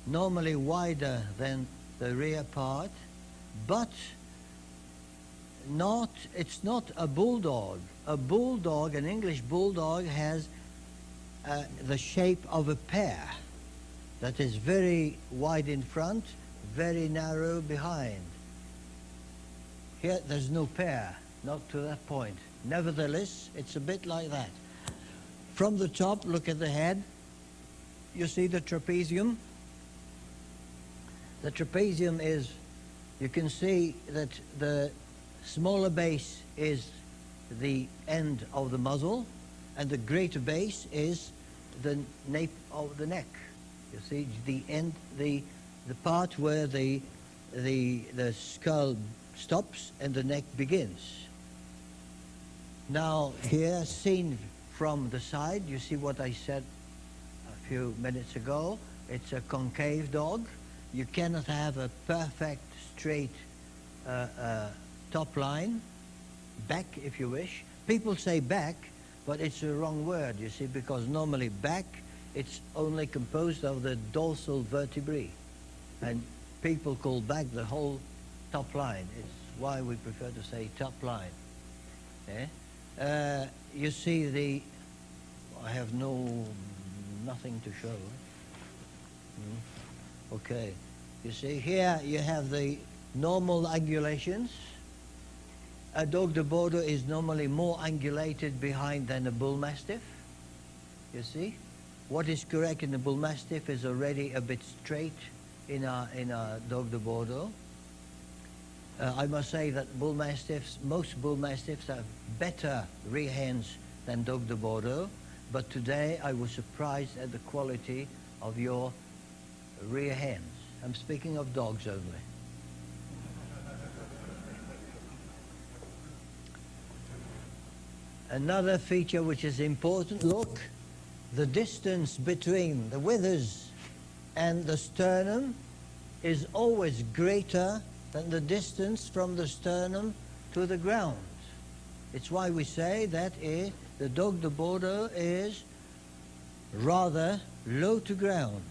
normally wider than the rear part, but it's not a bulldog. A bulldog, an English bulldog, has the shape of a pear that is very wide in front, very narrow behind. Here there's no pear, not to that point. Nevertheless, it's a bit like that. From the top, look at the head. You see the trapezium? The trapezium is, you can see that the smaller base is the end of the muzzle, and the greater base is the nape of the neck. You see the end, the part where the skull stops and the neck begins. Now here, seen from the side, you see what I said a few minutes ago. It's a concave dog. You cannot have a perfect straight top line, back if you wish. People say back, but it's a wrong word, you see, because normally back, it's only composed of the dorsal vertebrae, and people call back the whole top line. It's why we prefer to say top line. You see I have nothing to show. Okay, you see here you have the normal angulations. A Dogue de Bordeaux is normally more angulated behind than a bull mastiff. You see, what is correct in the bull mastiff is already a bit straight in our Dogue de Bordeaux. I must say that most bull mastiffs have better rear hands than Dogue de Bordeaux, but today I was surprised at the quality of your rear hands. I'm speaking of dogs only. Another feature which is important, look, the distance between the withers and the sternum is always greater than the distance from the sternum to the ground. It's why we say that the Dogue de Bordeaux is rather low to ground.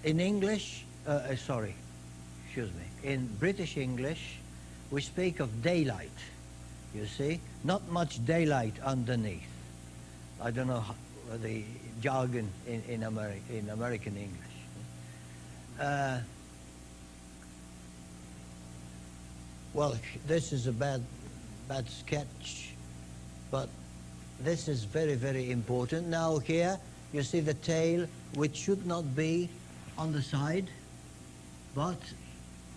In English, excuse me. in British English, we speak of daylight, you see, not much daylight underneath. I don't know the jargon in American English. Well, this is a bad sketch, but this is very, very important. Now here, you see the tail, which should not be on the side, but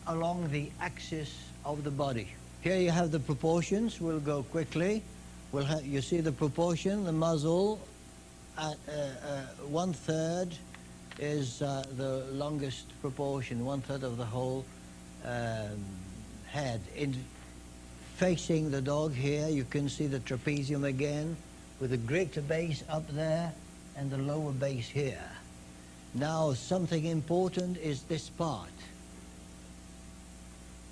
along the axis of the body. Here you have the proportions. We'll go quickly. You see the proportion, the muzzle, 1/3 is the longest proportion, 1/3 of the whole head. Facing the dog here, you can see the trapezium again, with the greater base up there and the lower base here. Now, something important is this part.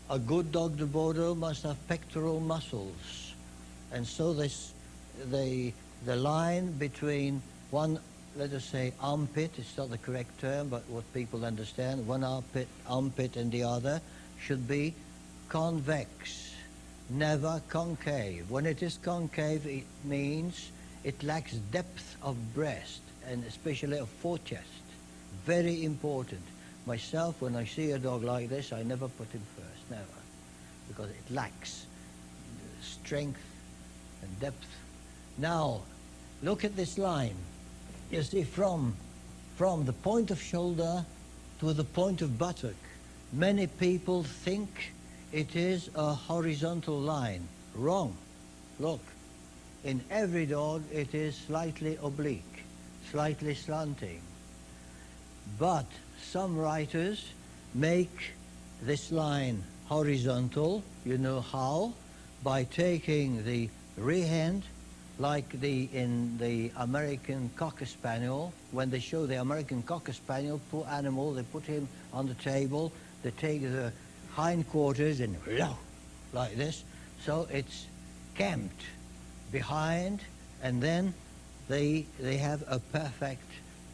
A good Dogue de Bordeaux must have pectoral muscles. And so the line between one, let us say, armpit, it's not the correct term, but what people understand, one armpit and the other should be convex, never concave. When it is concave, it means it lacks depth of breast, and especially of forechest. Very important. Myself, when I see a dog like this, I never put him first, never, because it lacks strength and depth. Now, look at this line. You see, from the point of shoulder to the point of buttock, many people think it is a horizontal line. Wrong. Look, in every dog it is slightly oblique, slightly slanting. But some writers make this line horizontal. You know how? By taking the rear hand, like in the American Cocker Spaniel. When they show the American Cocker Spaniel, poor animal, they put him on the table, they take the hindquarters and like this, so it's camped behind, and then they have a perfect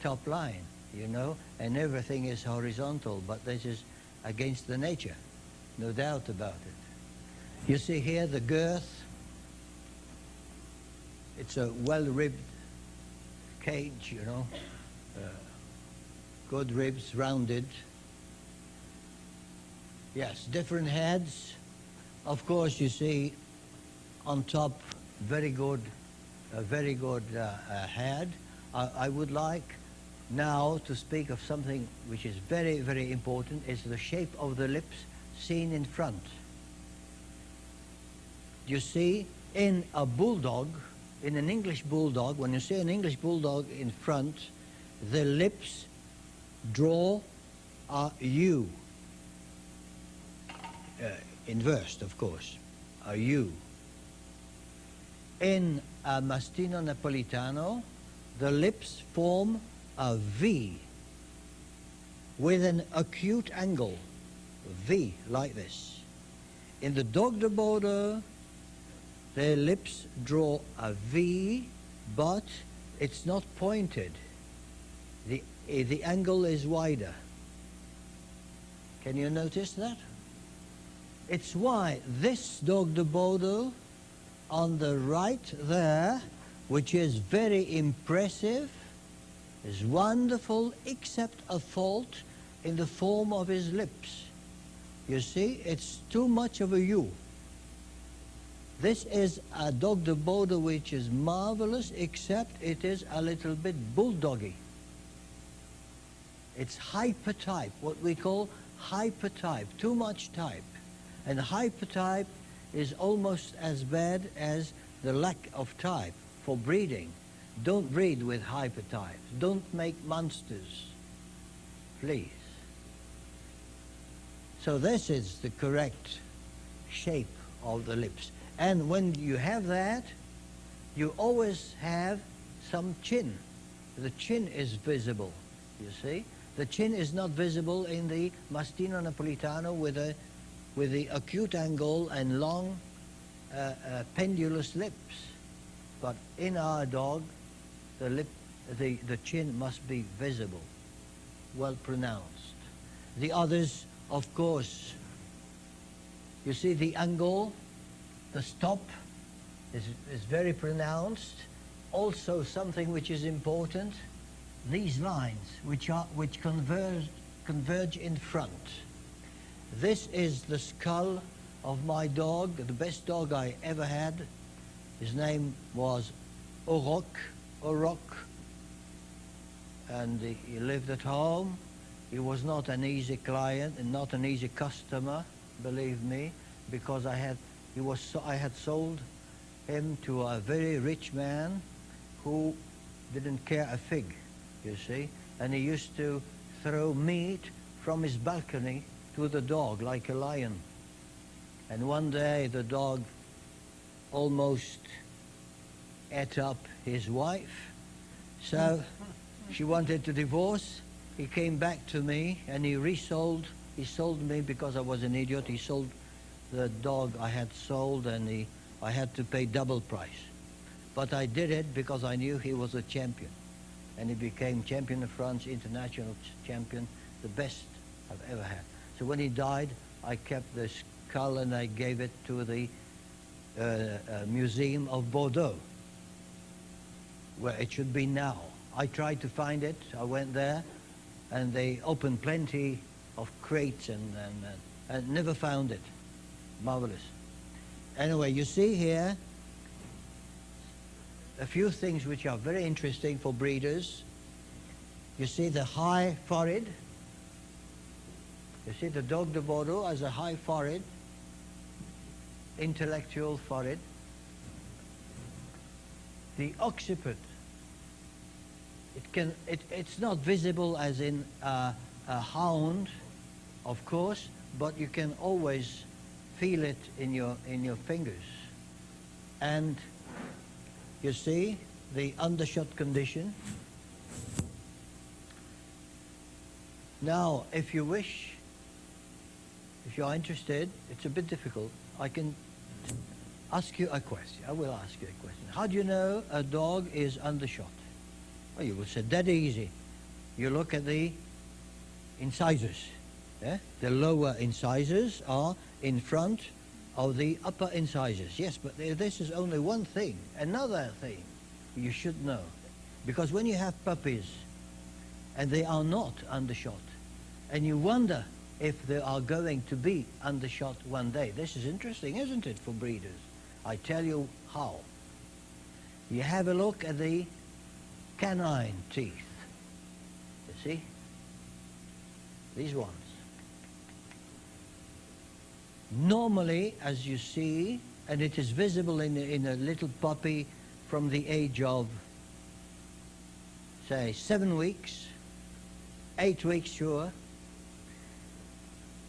top line, you know, and everything is horizontal, but this is against the nature, no doubt about it. You see here the girth. It's a well-ribbed cage, you know, good ribs, rounded. Yes, different heads. Of course, you see on top, very good head. I would like now to speak of something which is very, very important, is the shape of the lips seen in front. You see, in a bulldog, in an English bulldog, when you see an English bulldog in front, the lips draw a U. Inversed, of course, a U. In a Mastino Napolitano, the lips form a V with an acute angle, V, like this. In the Dogue de Bordeaux, their lips draw a V, but it's not pointed. The angle is wider. Can you notice that? It's why this Dogue de Bordeaux on the right there, which is very impressive, is wonderful, except a fault in the form of his lips. You see, it's too much of a U. This is a Dogue de Bordeaux which is marvelous, except it is a little bit bulldoggy. It's hypertype, what we call hypertype, too much type. And hypertype is almost as bad as the lack of type for breeding. Don't breed with hypertypes. Don't make monsters, please. So this is the correct shape of the lips. And when you have that, you always have some chin. The chin is visible, you see. The chin is not visible in the Mastino Napolitano with the acute angle and long pendulous lips. But in our dog, the chin must be visible, well pronounced. The others, of course, You see the angle, the stop is very pronounced. Also something which is important, these lines which converge in front. This is the skull of my dog, the best dog I ever had. His name was Orok, and he lived at home. He was not an easy client and not an easy customer, believe me, because I had sold him to a very rich man who didn't care a fig, you see, and he used to throw meat from his balcony to the dog like a lion. And one day the dog almost ate up his wife, so she wanted to divorce. He came back to me and he sold me because I was an idiot. He sold the dog I had sold, and I had to pay double price. But I did it because I knew he was a champion. And he became champion of France, international champion, the best I've ever had. So when he died, I kept the skull and I gave it to the Museum of Bordeaux, where it should be now. I tried to find it. I went there, and they opened plenty of crates and never found it. Marvelous. Anyway, you see here a few things which are very interesting for breeders. You see the high forehead. You see the Dogue de Bordeaux has a high forehead, intellectual forehead. The occiput, it's not visible as in a hound, of course, but you can always feel it in your fingers. And you see the undershot condition. Now, if you wish, if you're interested, it's a bit difficult. I can ask you a question. I will ask you a question. How do you know a dog is undershot? Well, you will say, that easy. You look at the incisors. Yeah? The lower incisors are in front of the upper incisors. Yes, but this is only one thing. Another thing you should know. Because when you have puppies and they are not undershot, and you wonder if they are going to be undershot one day. This is interesting, isn't it, for breeders? I tell you how. You have a look at the canine teeth. You see? These ones. Normally, as you see, and it is visible in a little puppy from the age of, say, 7 weeks, 8 weeks, sure,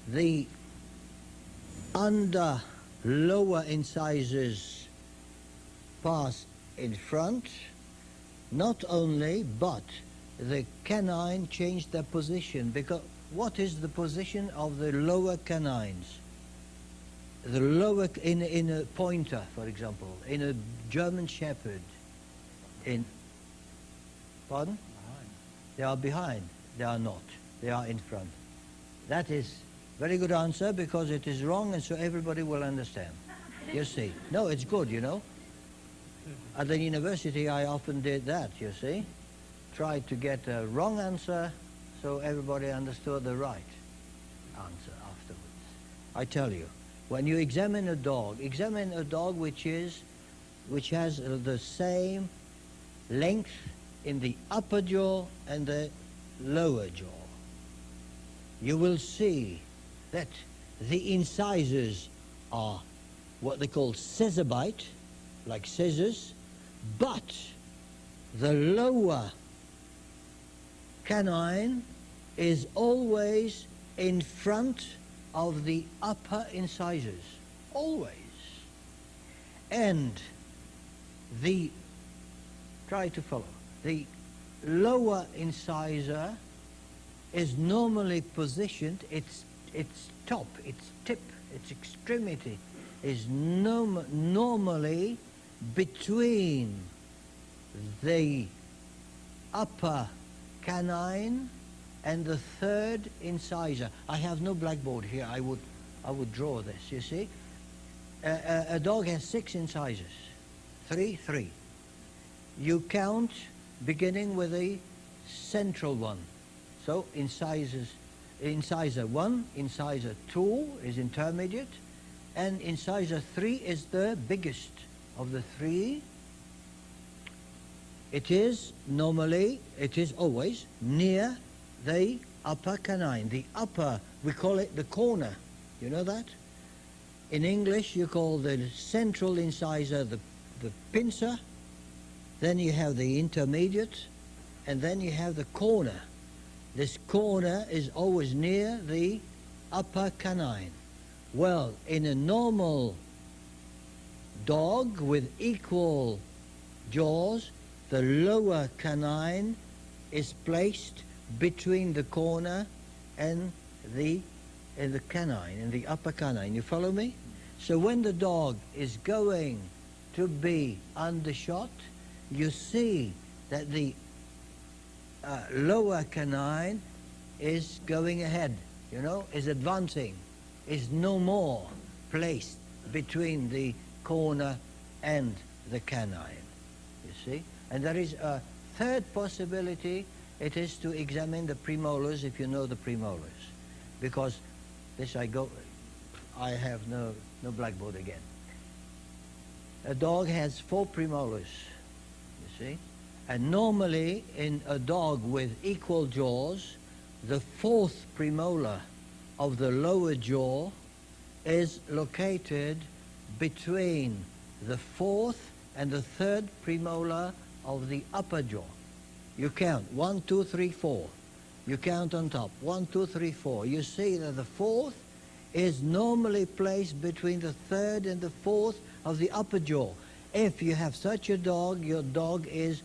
the under lower incisors pass in front, not only, but the canine changed their position. Because what is the position of the lower canines? The lower, in a pointer, for example, in a German Shepherd, pardon? Behind. They are behind. They are not. They are in front. That is very good answer, because it is wrong, and so everybody will understand. You see. No, it's good, you know. At the university, I often did that, you see. Tried to get a wrong answer, so everybody understood the right answer afterwards. I tell you, when you examine a dog which has the same length in the upper jaw and the lower jaw, you will see that the incisors are what they call scissor-bite, like scissors, but the lower canine is always in front of the upper incisors, always. And try to follow, the lower incisor is normally positioned, its top, its tip, its extremity is normally between the upper canine and the third incisor. I have no blackboard here. I I would draw this, you see. A dog has 6 incisors. 3, 3. You count beginning with the central one. So incisor 1, incisor 2 is intermediate, and incisor 3 is the biggest of the 3. It is always near the upper canine. The upper, we call it the corner. You know that? In English, you call the central incisor the pincer, then you have the intermediate, and then you have the corner. This corner is always near the upper canine. Well, in a normal dog with equal jaws, the lower canine is placed between the corner and the canine, and the upper canine. You follow me? So when the dog is going to be undershot, you see that the lower canine is going ahead, you know, is advancing, is no more placed between the corner and the canine, you see. And there is a third possibility. It is to examine the premolars, if you know the premolars, because this I have no blackboard again. A dog has 4 premolars, you see, and normally in a dog with equal jaws, the 4th premolar of the lower jaw is located between the 4th and the 3rd premolar of the upper jaw. You count 1, 2, 3, 4. You count on top 1, 2, 3, 4. You see that the 4th is normally placed between the 3rd and the 4th of the upper jaw. If you have such a dog, your dog is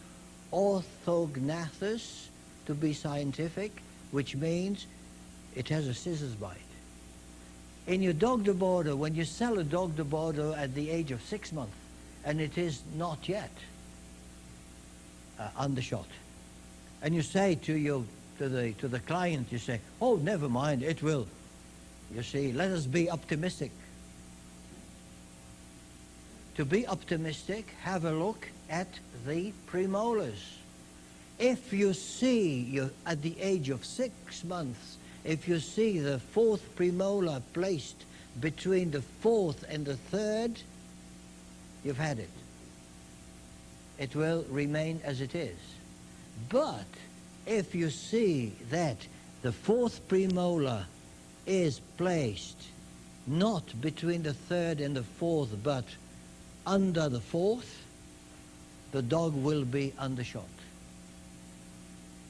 orthognathous, to be scientific, which means it has a scissors bite. In your Dogue de Bordeaux, when you sell a Dogue de Bordeaux at the age of 6 months, and it is not yet undershot, and you say to the client, you say, oh, never mind, it will. You see, let us be optimistic. To be optimistic, have a look at the premolars. If you see, at the age of 6 months, if you see the 4th premolar placed between the 4th and the 3rd, you've had it. It will remain as it is. But if you see that the 4th premolar is placed not between the 3rd and the 4th, but under the 4th, the dog will be undershot.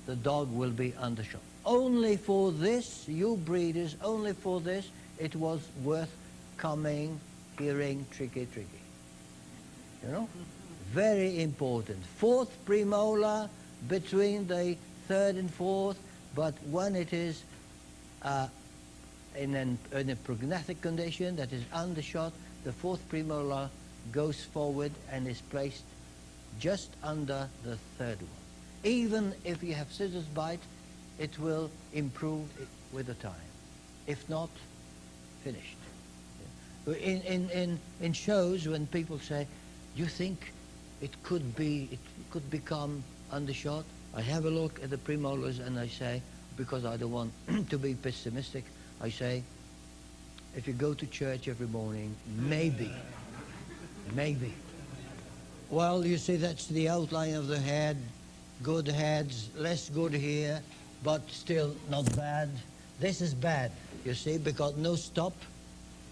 The dog will be undershot. Only for this, you breeders, only for this, it was worth coming, hearing, tricky. You know? Very important. 4th premolar between the 3rd and 4th, but when it is in a prognathic condition that is undershot, the 4th premolar goes forward and is placed just under the 3rd one. Even if you have scissors bite, it will improve with the time. If not, finished. In shows, when people say, "You think it could become undershot?" I have a look at the premolars and I say, because I don't want to be pessimistic, I say, if you go to church every morning, maybe. Well, you see, that's the outline of the head. Good heads, less good here, but still not bad. This is bad, you see, because no stop,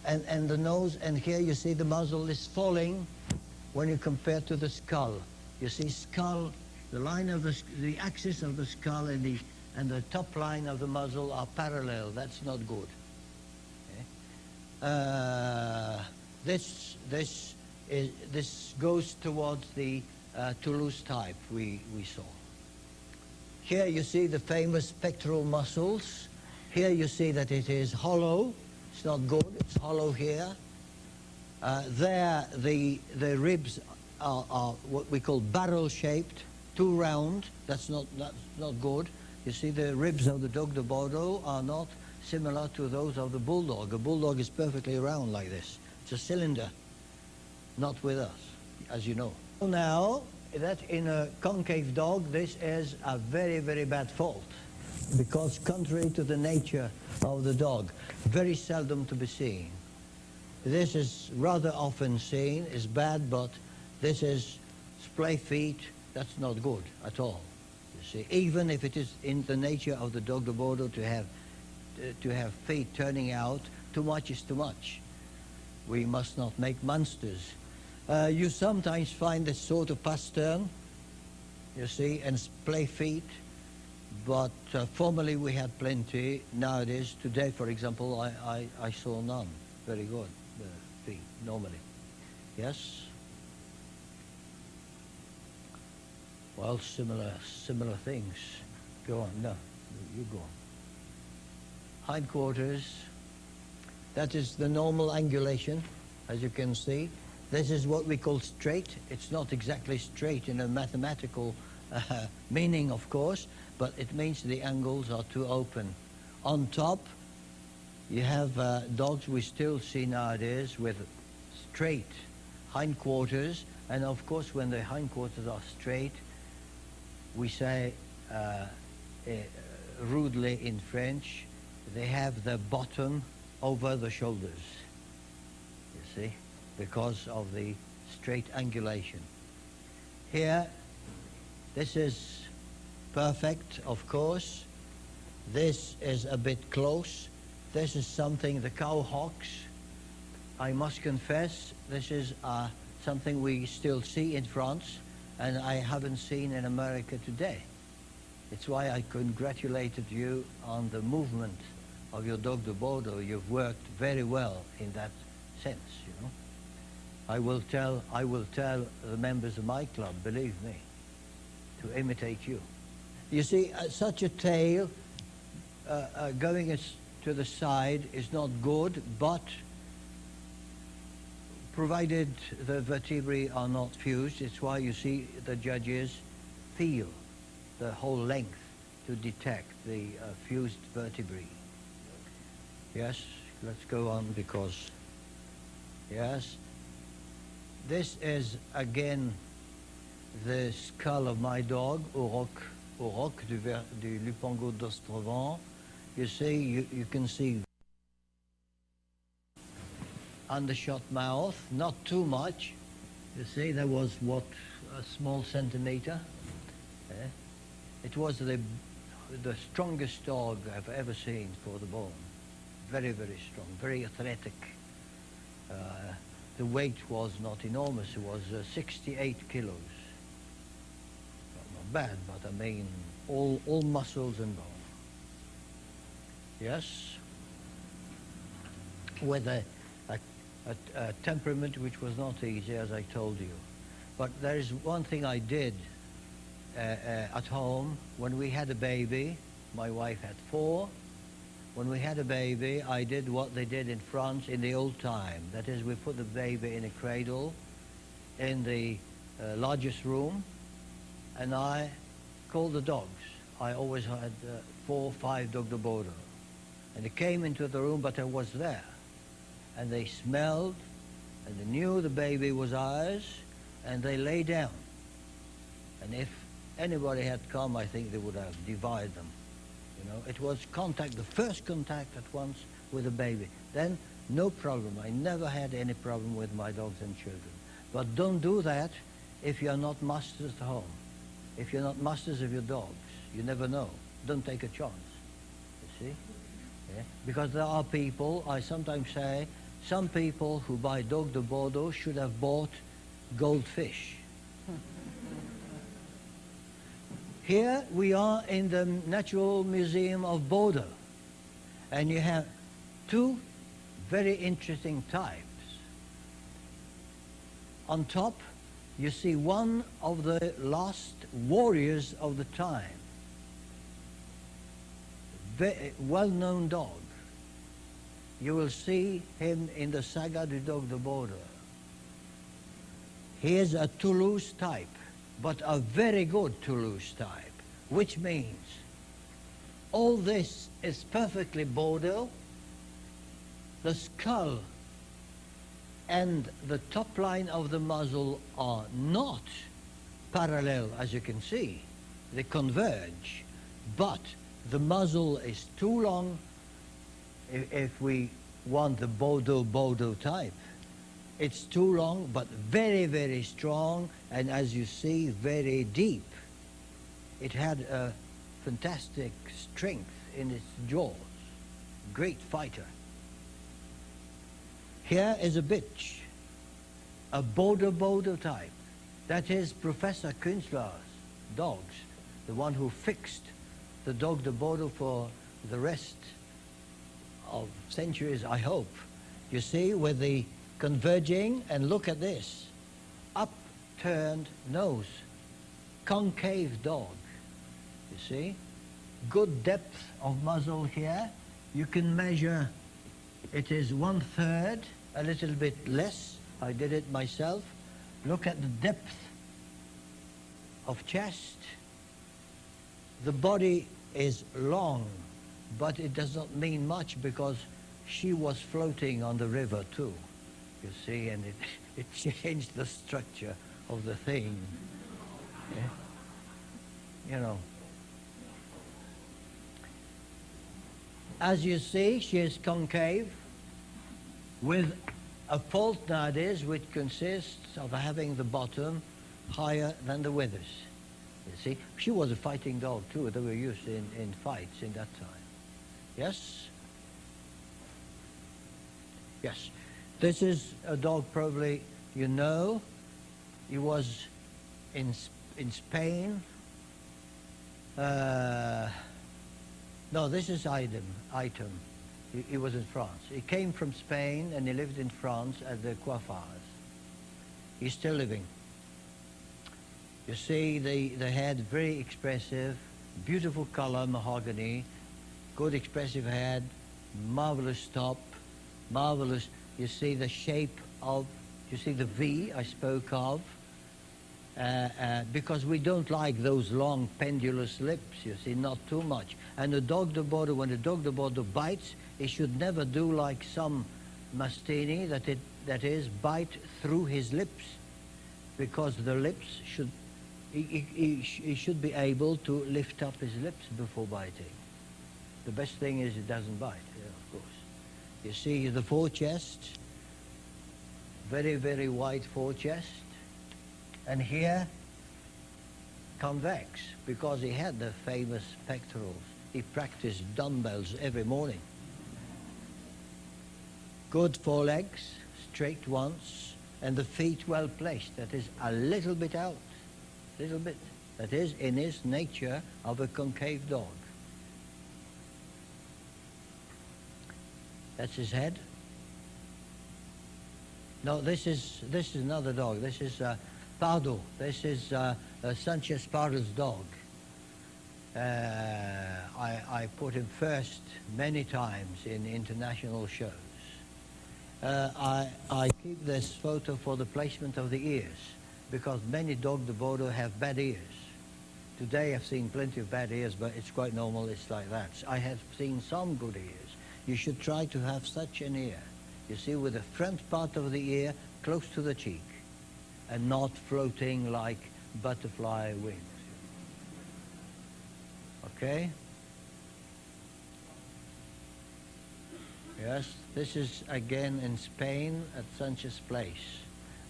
and the nose, and here you see the muzzle is falling when you compare to the skull. You see, skull, the line of the axis of the skull and the top line of the muzzle are parallel. That's not good. Okay? This goes towards the Toulouse type we saw. Here you see the famous pectoral muscles. Here you see that it is hollow. It's not good. It's hollow here. There the ribs are what we call barrel-shaped, too round. That's not good. You see, the ribs of the Dogue de Bordeaux are not similar to those of the bulldog. A bulldog is perfectly round like this. It's a cylinder, not with us, as you know. Now, that in a concave dog, this is a very, very bad fault, because contrary to the nature of the dog, very seldom to be seen. This is rather often seen, is bad, but this is splay feet. That's not good at all, you see. Even if it is in the nature of the Dogue de Bordeaux to have feet turning out, too much is too much. We must not make monsters. You sometimes find this sort of pastern, you see, and splay feet, but formerly we had plenty. Nowadays, today, for example, I saw none. Very good, feet, normally. Yes? Well, similar things. Go on, no, you go on. Hindquarters, that is the normal angulation, as you can see. This is what we call straight. It's not exactly straight in a mathematical meaning, of course, but it means the angles are too open. On top, you have dogs we still see nowadays with straight hindquarters, and of course when the hindquarters are straight, we say rudely in French, they have the bottom over the shoulders, you see, because of the straight angulation. Here, this is perfect, of course. This is a bit close. This is something, the cow hocks, I must confess, this is something we still see in France, and I haven't seen in America today. It's why I congratulated you on the movement of your Dogue de Bordeaux. You've worked very well in that sense, you know. I will tell the members of my club, believe me, to imitate you. You see, such a tail going to the side is not good, but provided the vertebrae are not fused, it's why you see the judges feel the whole length to detect the fused vertebrae. Yes, let's go on because, yes, this is again the skull of my dog, Auroch du Lupango d'Ostrevent. You see, you can see undershot mouth, not too much. You see, there was what, a small centimeter. It was the strongest dog I've ever seen for the bone. Very, very strong, very athletic. The weight was not enormous. It was 68 kilos. Not bad, but I mean, all muscles and bone. Yes? With a temperament which was not easy, as I told you. But there is one thing I did at home. When we had a baby, my wife had 4. When we had a baby, I did what they did in France in the old time. That is, we put the baby in a cradle in the largest room, and I called the dogs. I always had 4 or 5 Dogue de Bordeaux. And they came into the room, but I was there. And they smelled, and they knew the baby was ours, and they lay down. And if anybody had come, I think they would have divided them. You know, it was contact, the first contact at once with the baby. Then, no problem. I never had any problem with my dogs and children. But don't do that if you're not masters at home. If you're not masters of your dogs, you never know. Don't take a chance, you see? Yeah? Because there are people, I sometimes say, some people who buy Dogue de Bordeaux should have bought goldfish. Here we are in the Natural Museum of Bordeaux, and you have 2 very interesting types. On top, you see one of the last warriors of the time. Very well-known dog. You will see him in the saga du Dogue de Bordeaux. He is a Toulouse type, but a very good Toulouse type, which means All this is perfectly Bordeaux. The skull and the top line of the muzzle are not parallel, as you can see. They converge, but the muzzle is too long if we want the Bordeaux type. It's too long, but very, very strong, and as you see, very deep. It had a fantastic strength in its jaws. Great fighter. Here is a bitch, a Bordeaux type. That is Professor Künstler's dogs, the one who fixed the Dogue de Bordeaux for the rest of centuries, I hope. You see, with the converging, and look at this, upturned nose, concave dog, you see? Good depth of muzzle here. You can measure, it is 1/3, a little bit less. I did it myself. Look at the depth of chest. The body is long, but it does not mean much because she was floating on the river too, you see, and it changed the structure of the thing. Yeah? You know. As you see, she is concave with a fault nowadays which consists of having the bottom higher than the withers. You see, she was a fighting dog too. They were used in fights in that time. Yes? Yes. This is a dog probably you know. He was in Spain. No, this is item. He was in France. He came from Spain and he lived in France at the Coiffeurs. He's still living. You see the head, very expressive, beautiful color, mahogany, good expressive head, marvelous top, marvelous. You see the shape of, you see the V I spoke of, because we don't like those long pendulous lips, you see, not too much. And the Dogue de Bordeaux, when the Dogue de Bordeaux bites, it should never do like some Mastini, that is, bite through his lips, because the lips should, he should be able to lift up his lips before biting. The best thing is it doesn't bite, yeah, of course. You see the forechest, very, very wide forechest, and here convex, because he had the famous pectorals. He practiced dumbbells every morning. Good forelegs, straight ones, and the feet well placed. That is a little bit out, little bit. That is in his nature of a concave dog. That's his head. No, this is another dog. This is Pardo. This is Sanchez Pardo's dog. I put him first many times in international shows. I keep this photo for the placement of the ears, because many Dogue de Bordeaux have bad ears. Today I've seen plenty of bad ears, but it's quite normal, it's like that. I have seen some good ears. You should try to have such an ear. You see, with the front part of the ear close to the cheek, and not floating like butterfly wings. Okay? Yes, this is again in Spain at Sanchez Place.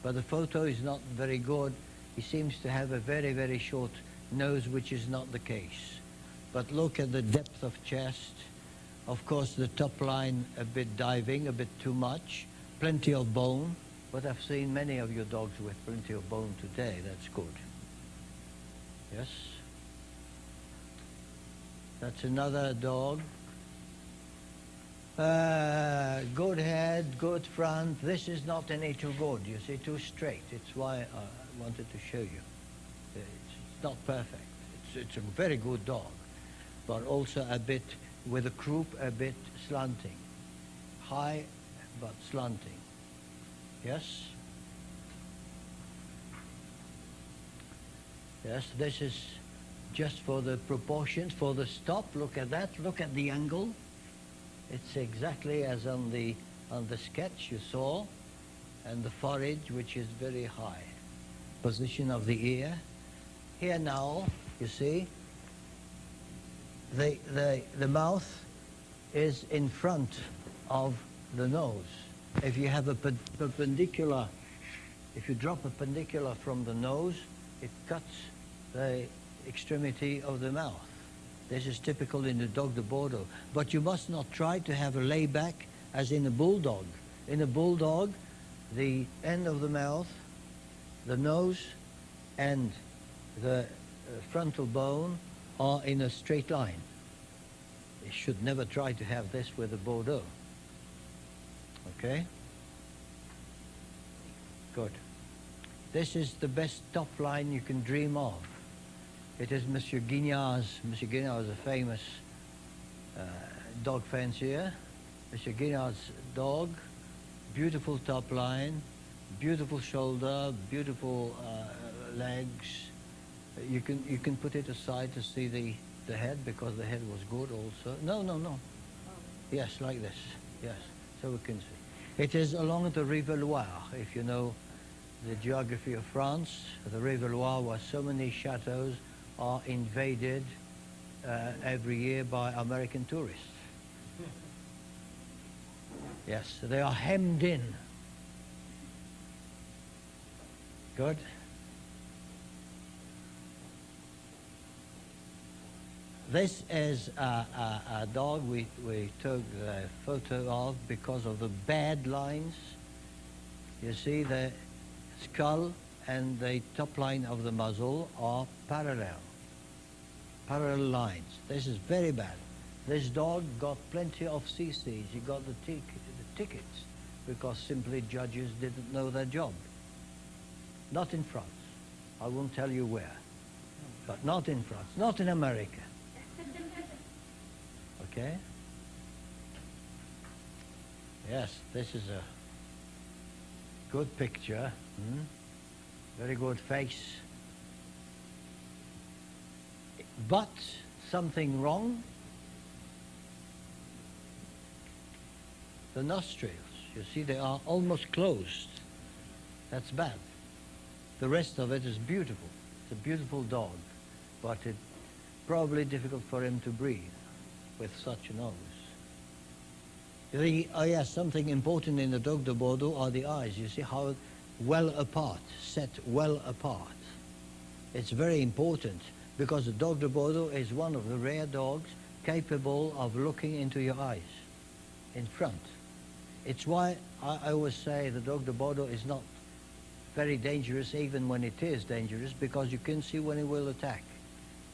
But the photo is not very good. He seems to have a very, very short nose, which is not the case. But look at the depth of chest. Of course, the top line a bit diving, a bit too much. Plenty of bone. But I've seen many of your dogs with plenty of bone today. That's good. Yes? That's another dog. Good head, good front. This is not any too good. You see, too straight. It's why I wanted to show you. It's not perfect. It's a very good dog, but also a bit, with a croup, a bit slanting. High, but slanting. Yes? Yes, this is just for the proportions, for the stop. Look at that. Look at the angle. It's exactly as on the sketch you saw, and the forehead, which is very high. Position of the ear. Here now, you see, the mouth is in front of the nose. If you have a perpendicular, if you drop a perpendicular from the nose, it cuts the extremity of the mouth. This is typical in the Dogue de Bordeaux. But you must not try to have a layback as in a bulldog. In a bulldog, the end of the mouth, the nose, and the frontal bone are in a straight line. You should never try to have this with a Bordeaux. Okay? Good. This is the best top line you can dream of. It is Monsieur Guignard's. Monsieur Guignard is a famous dog fancier. Monsieur Guignard's dog, beautiful top line, beautiful shoulder, beautiful legs. You can put it aside to see the head, because the head was good also. No. Yes, like this. Yes, so we can see. It is along the River Loire, if you know the geography of France. The River Loire, where so many chateaux are invaded every year by American tourists. Yes, they are hemmed in. Good. This is a dog we took the photo of because of the bad lines. You see the skull and the top line of the muzzle are parallel lines. This is very bad. This dog got plenty of CCs. He got the tickets because simply judges didn't know their job. Not in France. I won't tell you where. But not in France. Not in America. Okay? Yes, this is a good picture. Very good face. But something wrong. The nostrils, you see, they are almost closed. That's bad. The rest of it is beautiful. It's a beautiful dog, but it's probably difficult for him to breathe with such a nose. Oh yes, something important in the Dogue de Bordeaux are the eyes. You see how well apart, set well apart. It's very important because the Dogue de Bordeaux is one of the rare dogs capable of looking into your eyes in front. It's why I always say the Dogue de Bordeaux is not very dangerous, even when it is dangerous, because you can see when he will attack.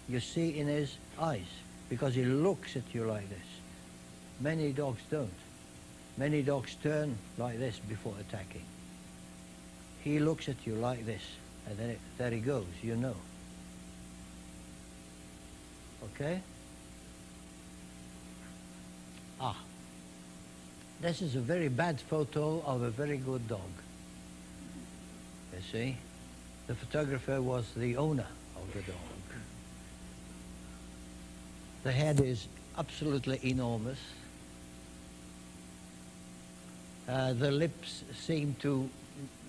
You see in his eyes, because he looks at you like this. Many dogs don't. Many dogs turn like this before attacking. He looks at you like this, and then there he goes, you know. Okay? This is a very bad photo of a very good dog. You see? The photographer was the owner of the dog. The head is absolutely enormous. The lips seem to,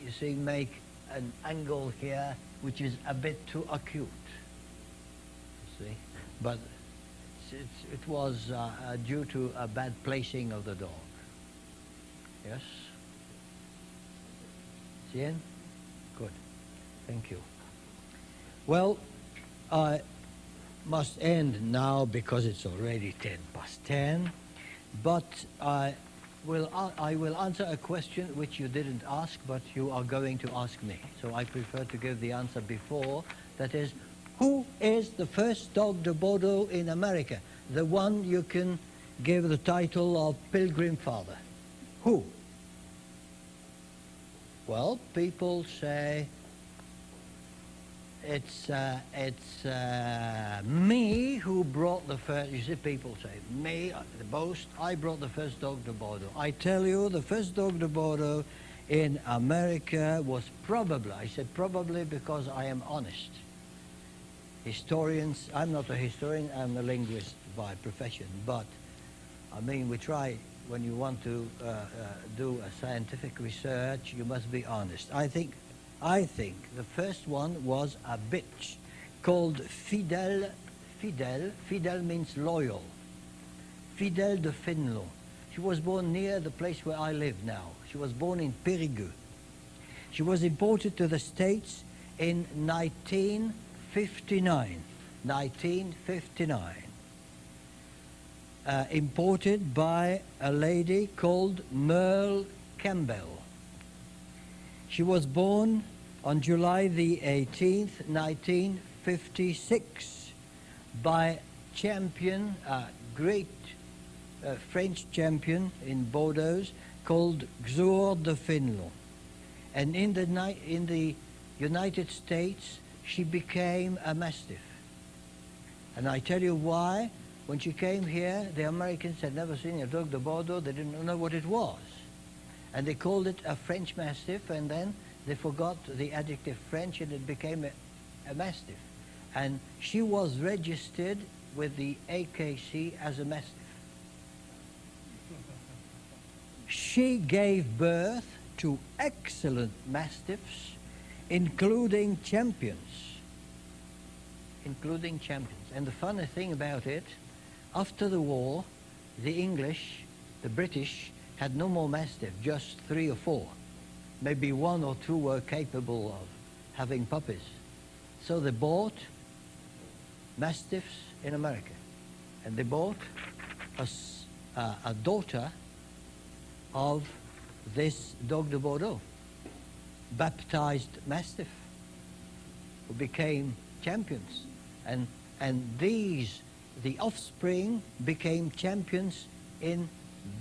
you see, make an angle here which is a bit too acute. You see? But it was due to a bad placing of the dog. Yes? Zien? Good. Thank you. Well, I must end now because it's already 10:10. But I will answer a question which you didn't ask, but you are going to ask me. So I prefer to give the answer before. That is, who is the first Dogue de Bordeaux in America? The one you can give the title of Pilgrim Father. Who? Well, people say it's me who brought the first. You see, people say me, the boast. I brought the first Dogue de Bordeaux. I tell you, the first Dogue de Bordeaux in America was probably. I said probably because I am honest. historians, I'm not a historian, I'm a linguist by profession, but I mean, we try, when you want to do a scientific research, you must be honest. I think the first one was a bitch called Fidel. Fidel means loyal. Fidel de Finlo. She was born near the place where I live now. She was born in Périgueux. She was imported to the States in 1959. 1959. Imported by a lady called Merle Campbell. She was born on July the 18th, 1956, by champion, a great French champion in Bordeaux called Dogue de Bordeaux. And in the United States, she became a Mastiff. And I tell you why. When she came here, the Americans had never seen a Dogue de Bordeaux. They didn't know what it was. And they called it a French Mastiff, and then they forgot the adjective French, and it became a Mastiff. And she was registered with the AKC as a Mastiff. She gave birth to excellent Mastiffs, including champions. Including champions. And the funny thing about it, after the war, the English, the British, had no more Mastiff, just 3 or 4. Maybe 1 or 2 were capable of having puppies. So they bought Mastiffs in America. And they bought a daughter of this Dogue de Bordeaux, baptized Mastiff, who became champions. And these, the offspring, became champions in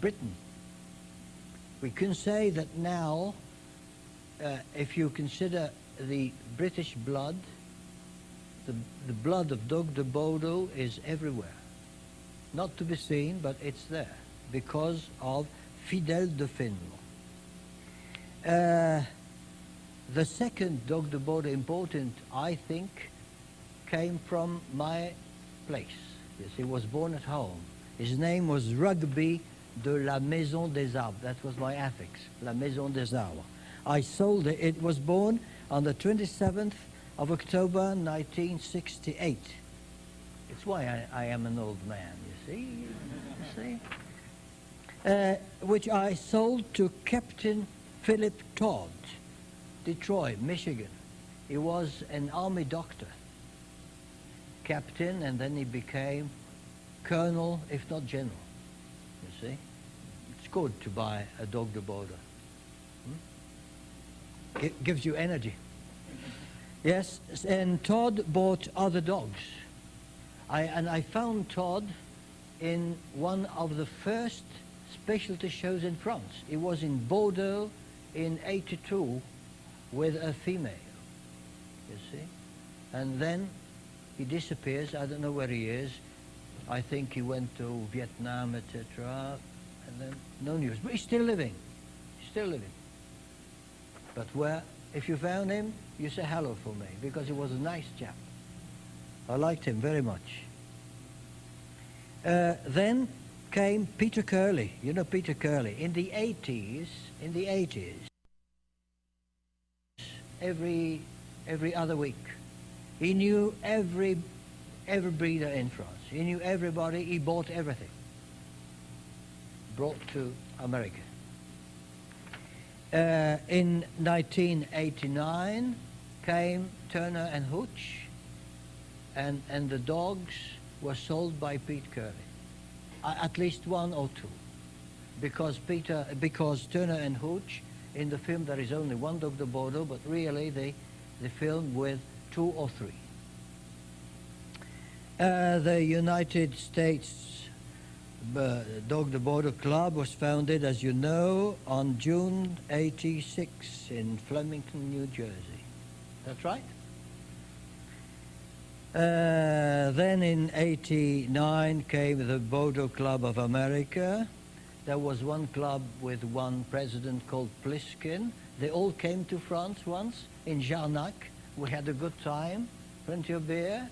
Britain. We can say that now, if you consider the British blood, the blood of Dogue de Bordeaux is everywhere. Not to be seen, but it's there, because of Fidel de Finlo. The second Dogue de Bordeaux important, I think, came from my place. Yes, he was born at home. His name was Rugby de la Maison des Arbres. That was my affix, La Maison des Arbres. I sold it. It was born on the 27th of October 1968. It's why I am an old man, you see? Which I sold to Captain Philip Todd, Detroit, Michigan. He was an army doctor, captain, and then he became colonel, if not general, you see. It's good to buy a Dogue de Bordeaux. It gives you energy. Yes, and Todd bought other dogs. I found Todd in one of the first specialty shows in France. It was in Bordeaux in '82 with a female, you see. And then he disappears. I don't know where he is. I think he went to Vietnam, etc. And then no news. But he's still living. He's still living. But where, if you found him, you say hello for me, because he was a nice chap. I liked him very much. Then came Peter Curley. You know Peter Curley. In the 80s, every other week, he knew every breeder in France. He knew everybody. He bought everything. Brought to America. In 1989 came Turner and Hooch, and the dogs were sold by Pete Curley. At least 1 or 2, because Turner and Hooch, in the film there is only 1 Dogue de Bordeaux, but really they filmed with 2 or 3. The United States Dogue de Bordeaux Club was founded, as you know, on June '86 in Flemington, New Jersey. That's right. Then in '89 came the Bordeaux Club of America. There was one club with one president called Pliskin. They all came to France once in Jarnac. We had a good time, plenty of beer,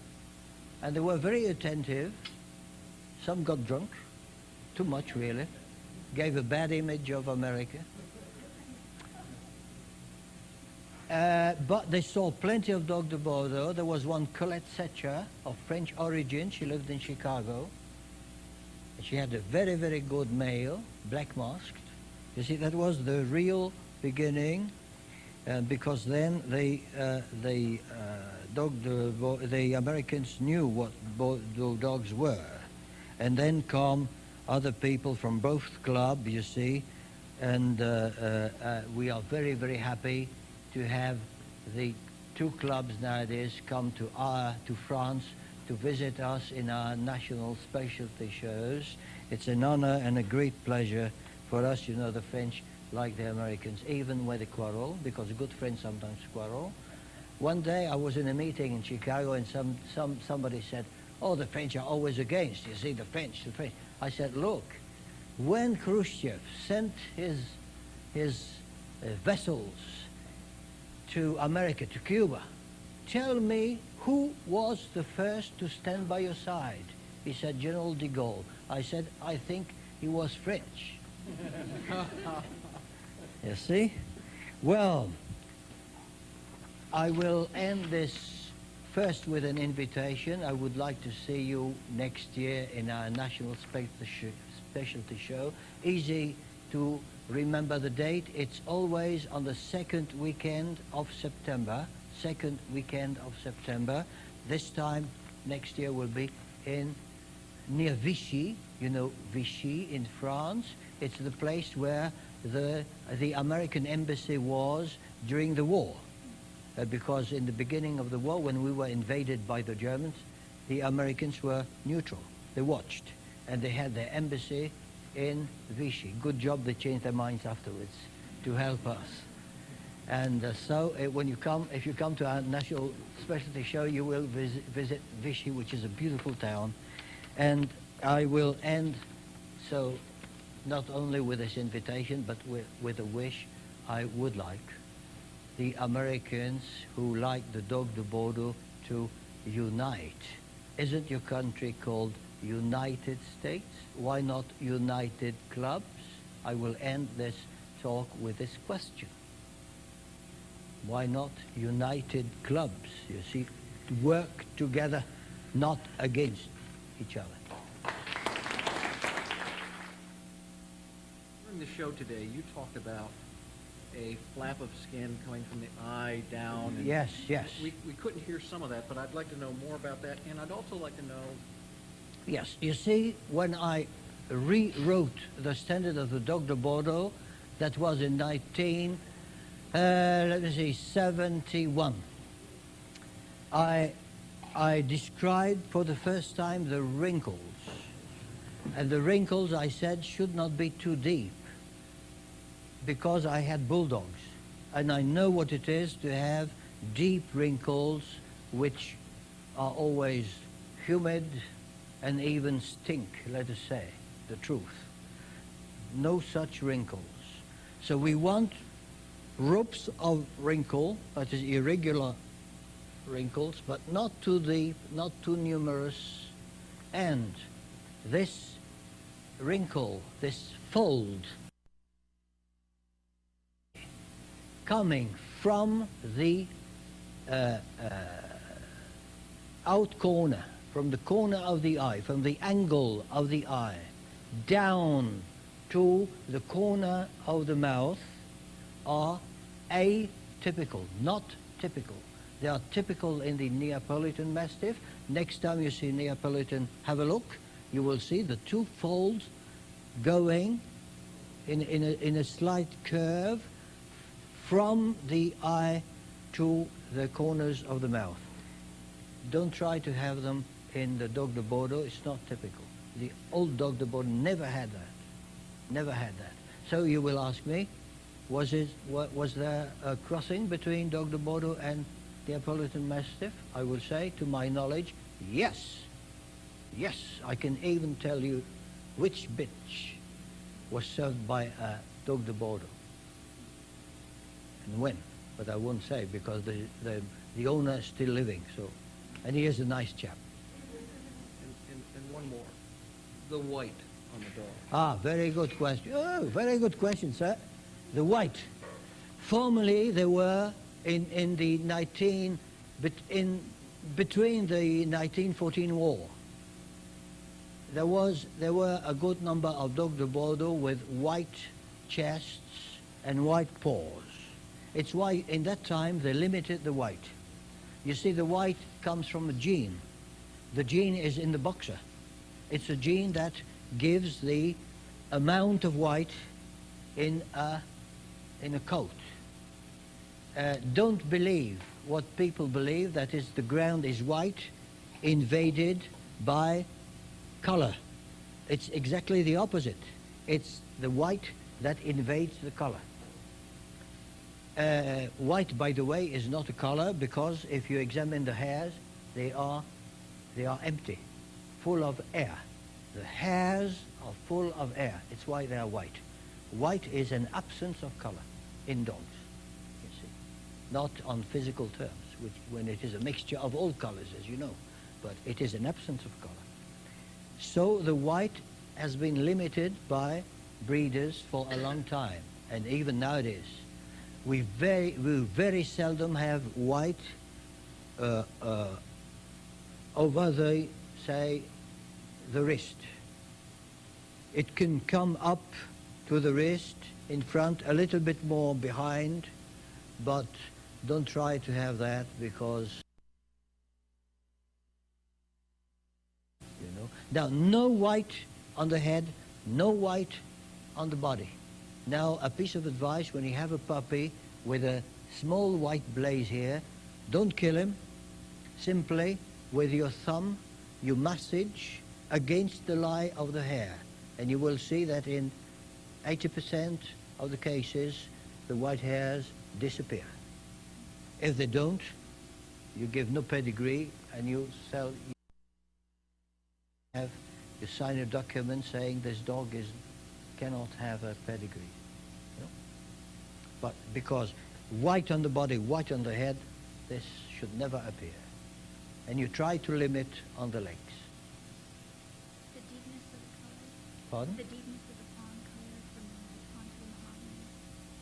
And they were very attentive. Some got drunk, too much really, gave a bad image of America. But they saw plenty of Dogue de Bordeaux. There was one Colette Setcher of French origin. She lived in Chicago. She had a very, very good male, black masked. You see, that was the real beginning, because then the Americans knew what dogs were. And then come other people from both clubs, you see, and we are very, very happy to have the two clubs nowadays come to France to visit us in our national specialty shows. It's an honor and a great pleasure for us. You know, the French, like the Americans, even when they quarrel, because good friends sometimes quarrel. One day I was in a meeting in Chicago and somebody said, oh, the French are always against, you see, the French. I said, look, when Khrushchev sent his vessels to America, to Cuba, tell me who was the first to stand by your side? He said, General de Gaulle. I said, I think he was French. You see? Well, I will end this first with an invitation. I would like to see you next year in our national specialty show. Easy to remember the date. It's always on the second weekend of September. Second weekend of September. This time next year will be near Vichy. You know Vichy in France. It's the place where the American embassy was during the war. Because in the beginning of the war, when we were invaded by the Germans, the Americans were neutral. They watched, and they had their embassy in Vichy. Good job they changed their minds afterwards to help us. And so when you come, if you come to our national specialty show, you will visit Vichy, which is a beautiful town. And I will end, so not only with this invitation, but with a wish. I would like the Americans who like the Dogue de Bordeaux to unite. Isn't your country called United States? Why not United Clubs? I will end this talk with this question. Why not United Clubs? You see, work together, not against each other. During the show today, you talked about a flap of skin coming from the eye down. And yes, yes. We couldn't hear some of that, but I'd like to know more about that. And I'd also like to know... Yes, you see, when I rewrote the standard of the Dogue de Bordeaux, that was in 1971. I described for the first time the wrinkles. And the wrinkles, I said, should not be too deep, because I had bulldogs. And I know what it is to have deep wrinkles, which are always humid and even stink, let us say, the truth. No such wrinkles. So we want ropes of wrinkle, that is irregular wrinkles, but not too deep, not too numerous. And this wrinkle, this fold, coming from the out corner, from the corner of the eye, from the angle of the eye, down to the corner of the mouth, are atypical, not typical. They are typical in the Neapolitan Mastiff. Next time you see Neapolitan, have a look. You will see the two folds going in a slight curve from the eye to the corners of the mouth. Don't try to have them in the Dogue de Bordeaux. It's not typical. The old Dogue de Bordeaux never had that. Never had that. So you will ask me, was there a crossing between Dogue de Bordeaux and Neapolitan Mastiff? I will say, to my knowledge, yes. Yes, I can even tell you which bitch was served by a Dogue de Bordeaux and when, but I won't say because the owner is still living. So, and he is a nice chap. the white on the dog? Ah, very good question. Oh, very good question, sir. The white. Formerly, there were in the between the 1914 war. There were a good number of Dogue de Bordeaux with white chests and white paws. It's why in that time they limited the white. You see, the white comes from a gene. The gene is in the boxer. It's a gene that gives the amount of white in a coat. Don't believe what people believe, that is the ground is white invaded by color. It's exactly the opposite. It's the white that invades the color. White, by the way, is not a color, because if you examine the hairs, they are empty, full of air. The hairs are full of air. It's why they are white. White is an absence of color in dogs, you see. Not on physical terms, when it is a mixture of all colors, as you know, but it is an absence of color. So the white has been limited by breeders for a long time, and even nowadays. We very seldom have white over the, say, the wrist. It can come up to the wrist, in front, a little bit more behind, but don't try to have that, because, you know. Now, no white on the head, no white on the body. Now, a piece of advice: when you have a puppy with a small white blaze here, don't kill him. Simply, with your thumb, you massage against the lie of the hair, and you will see that in 80% of the cases, the white hairs disappear. If they don't, you give no pedigree, and you sign a document saying this dog cannot have a pedigree. You know? But because white on the body, white on the head, this should never appear. And you try to limit on the legs. The deepness of the color? Pardon? The deepness of the fawn color from the fawn to the mahogany,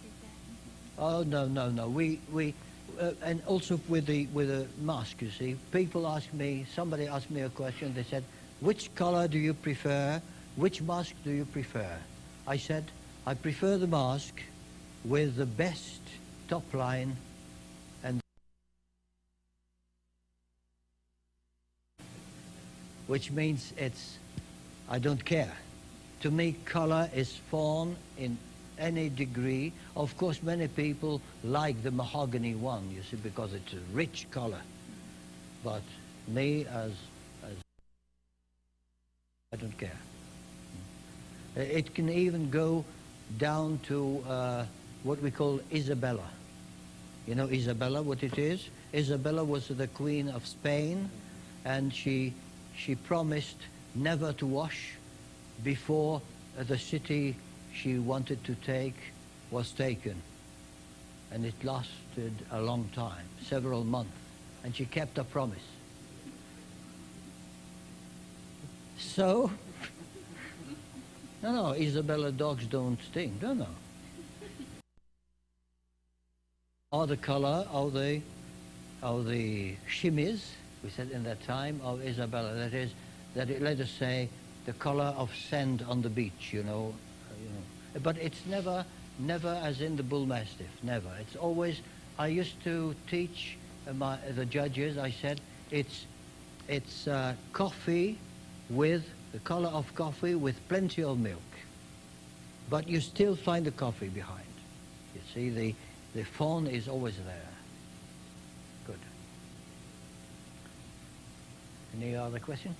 is that? Oh, no. We and also with the mask, you see, somebody asked me a question. They said, which color do you prefer? Which mask do you prefer? I said, I prefer the mask with the best top line, and which means I don't care. To me, color is fawn in any degree. Of course, many people like the mahogany one, you see, because it's a rich color. But me, as I don't care. It can even go down to what we call Isabella. You know Isabella, what it is? Isabella was the Queen of Spain, and she promised never to wash before the city she wanted to take was taken. And it lasted a long time, several months, and she kept her promise. So, no, Isabella dogs don't stink, no. Or the color of the shimmies, we said in that time, of Isabella, that is, let us say, the color of sand on the beach, you know. But it's never as in the bull mastiff, never. It's always, I used to teach the judges, I said, it's coffee with the color of coffee with plenty of milk, but you still find the coffee behind. You see, the fawn is always there. Good. Any other question?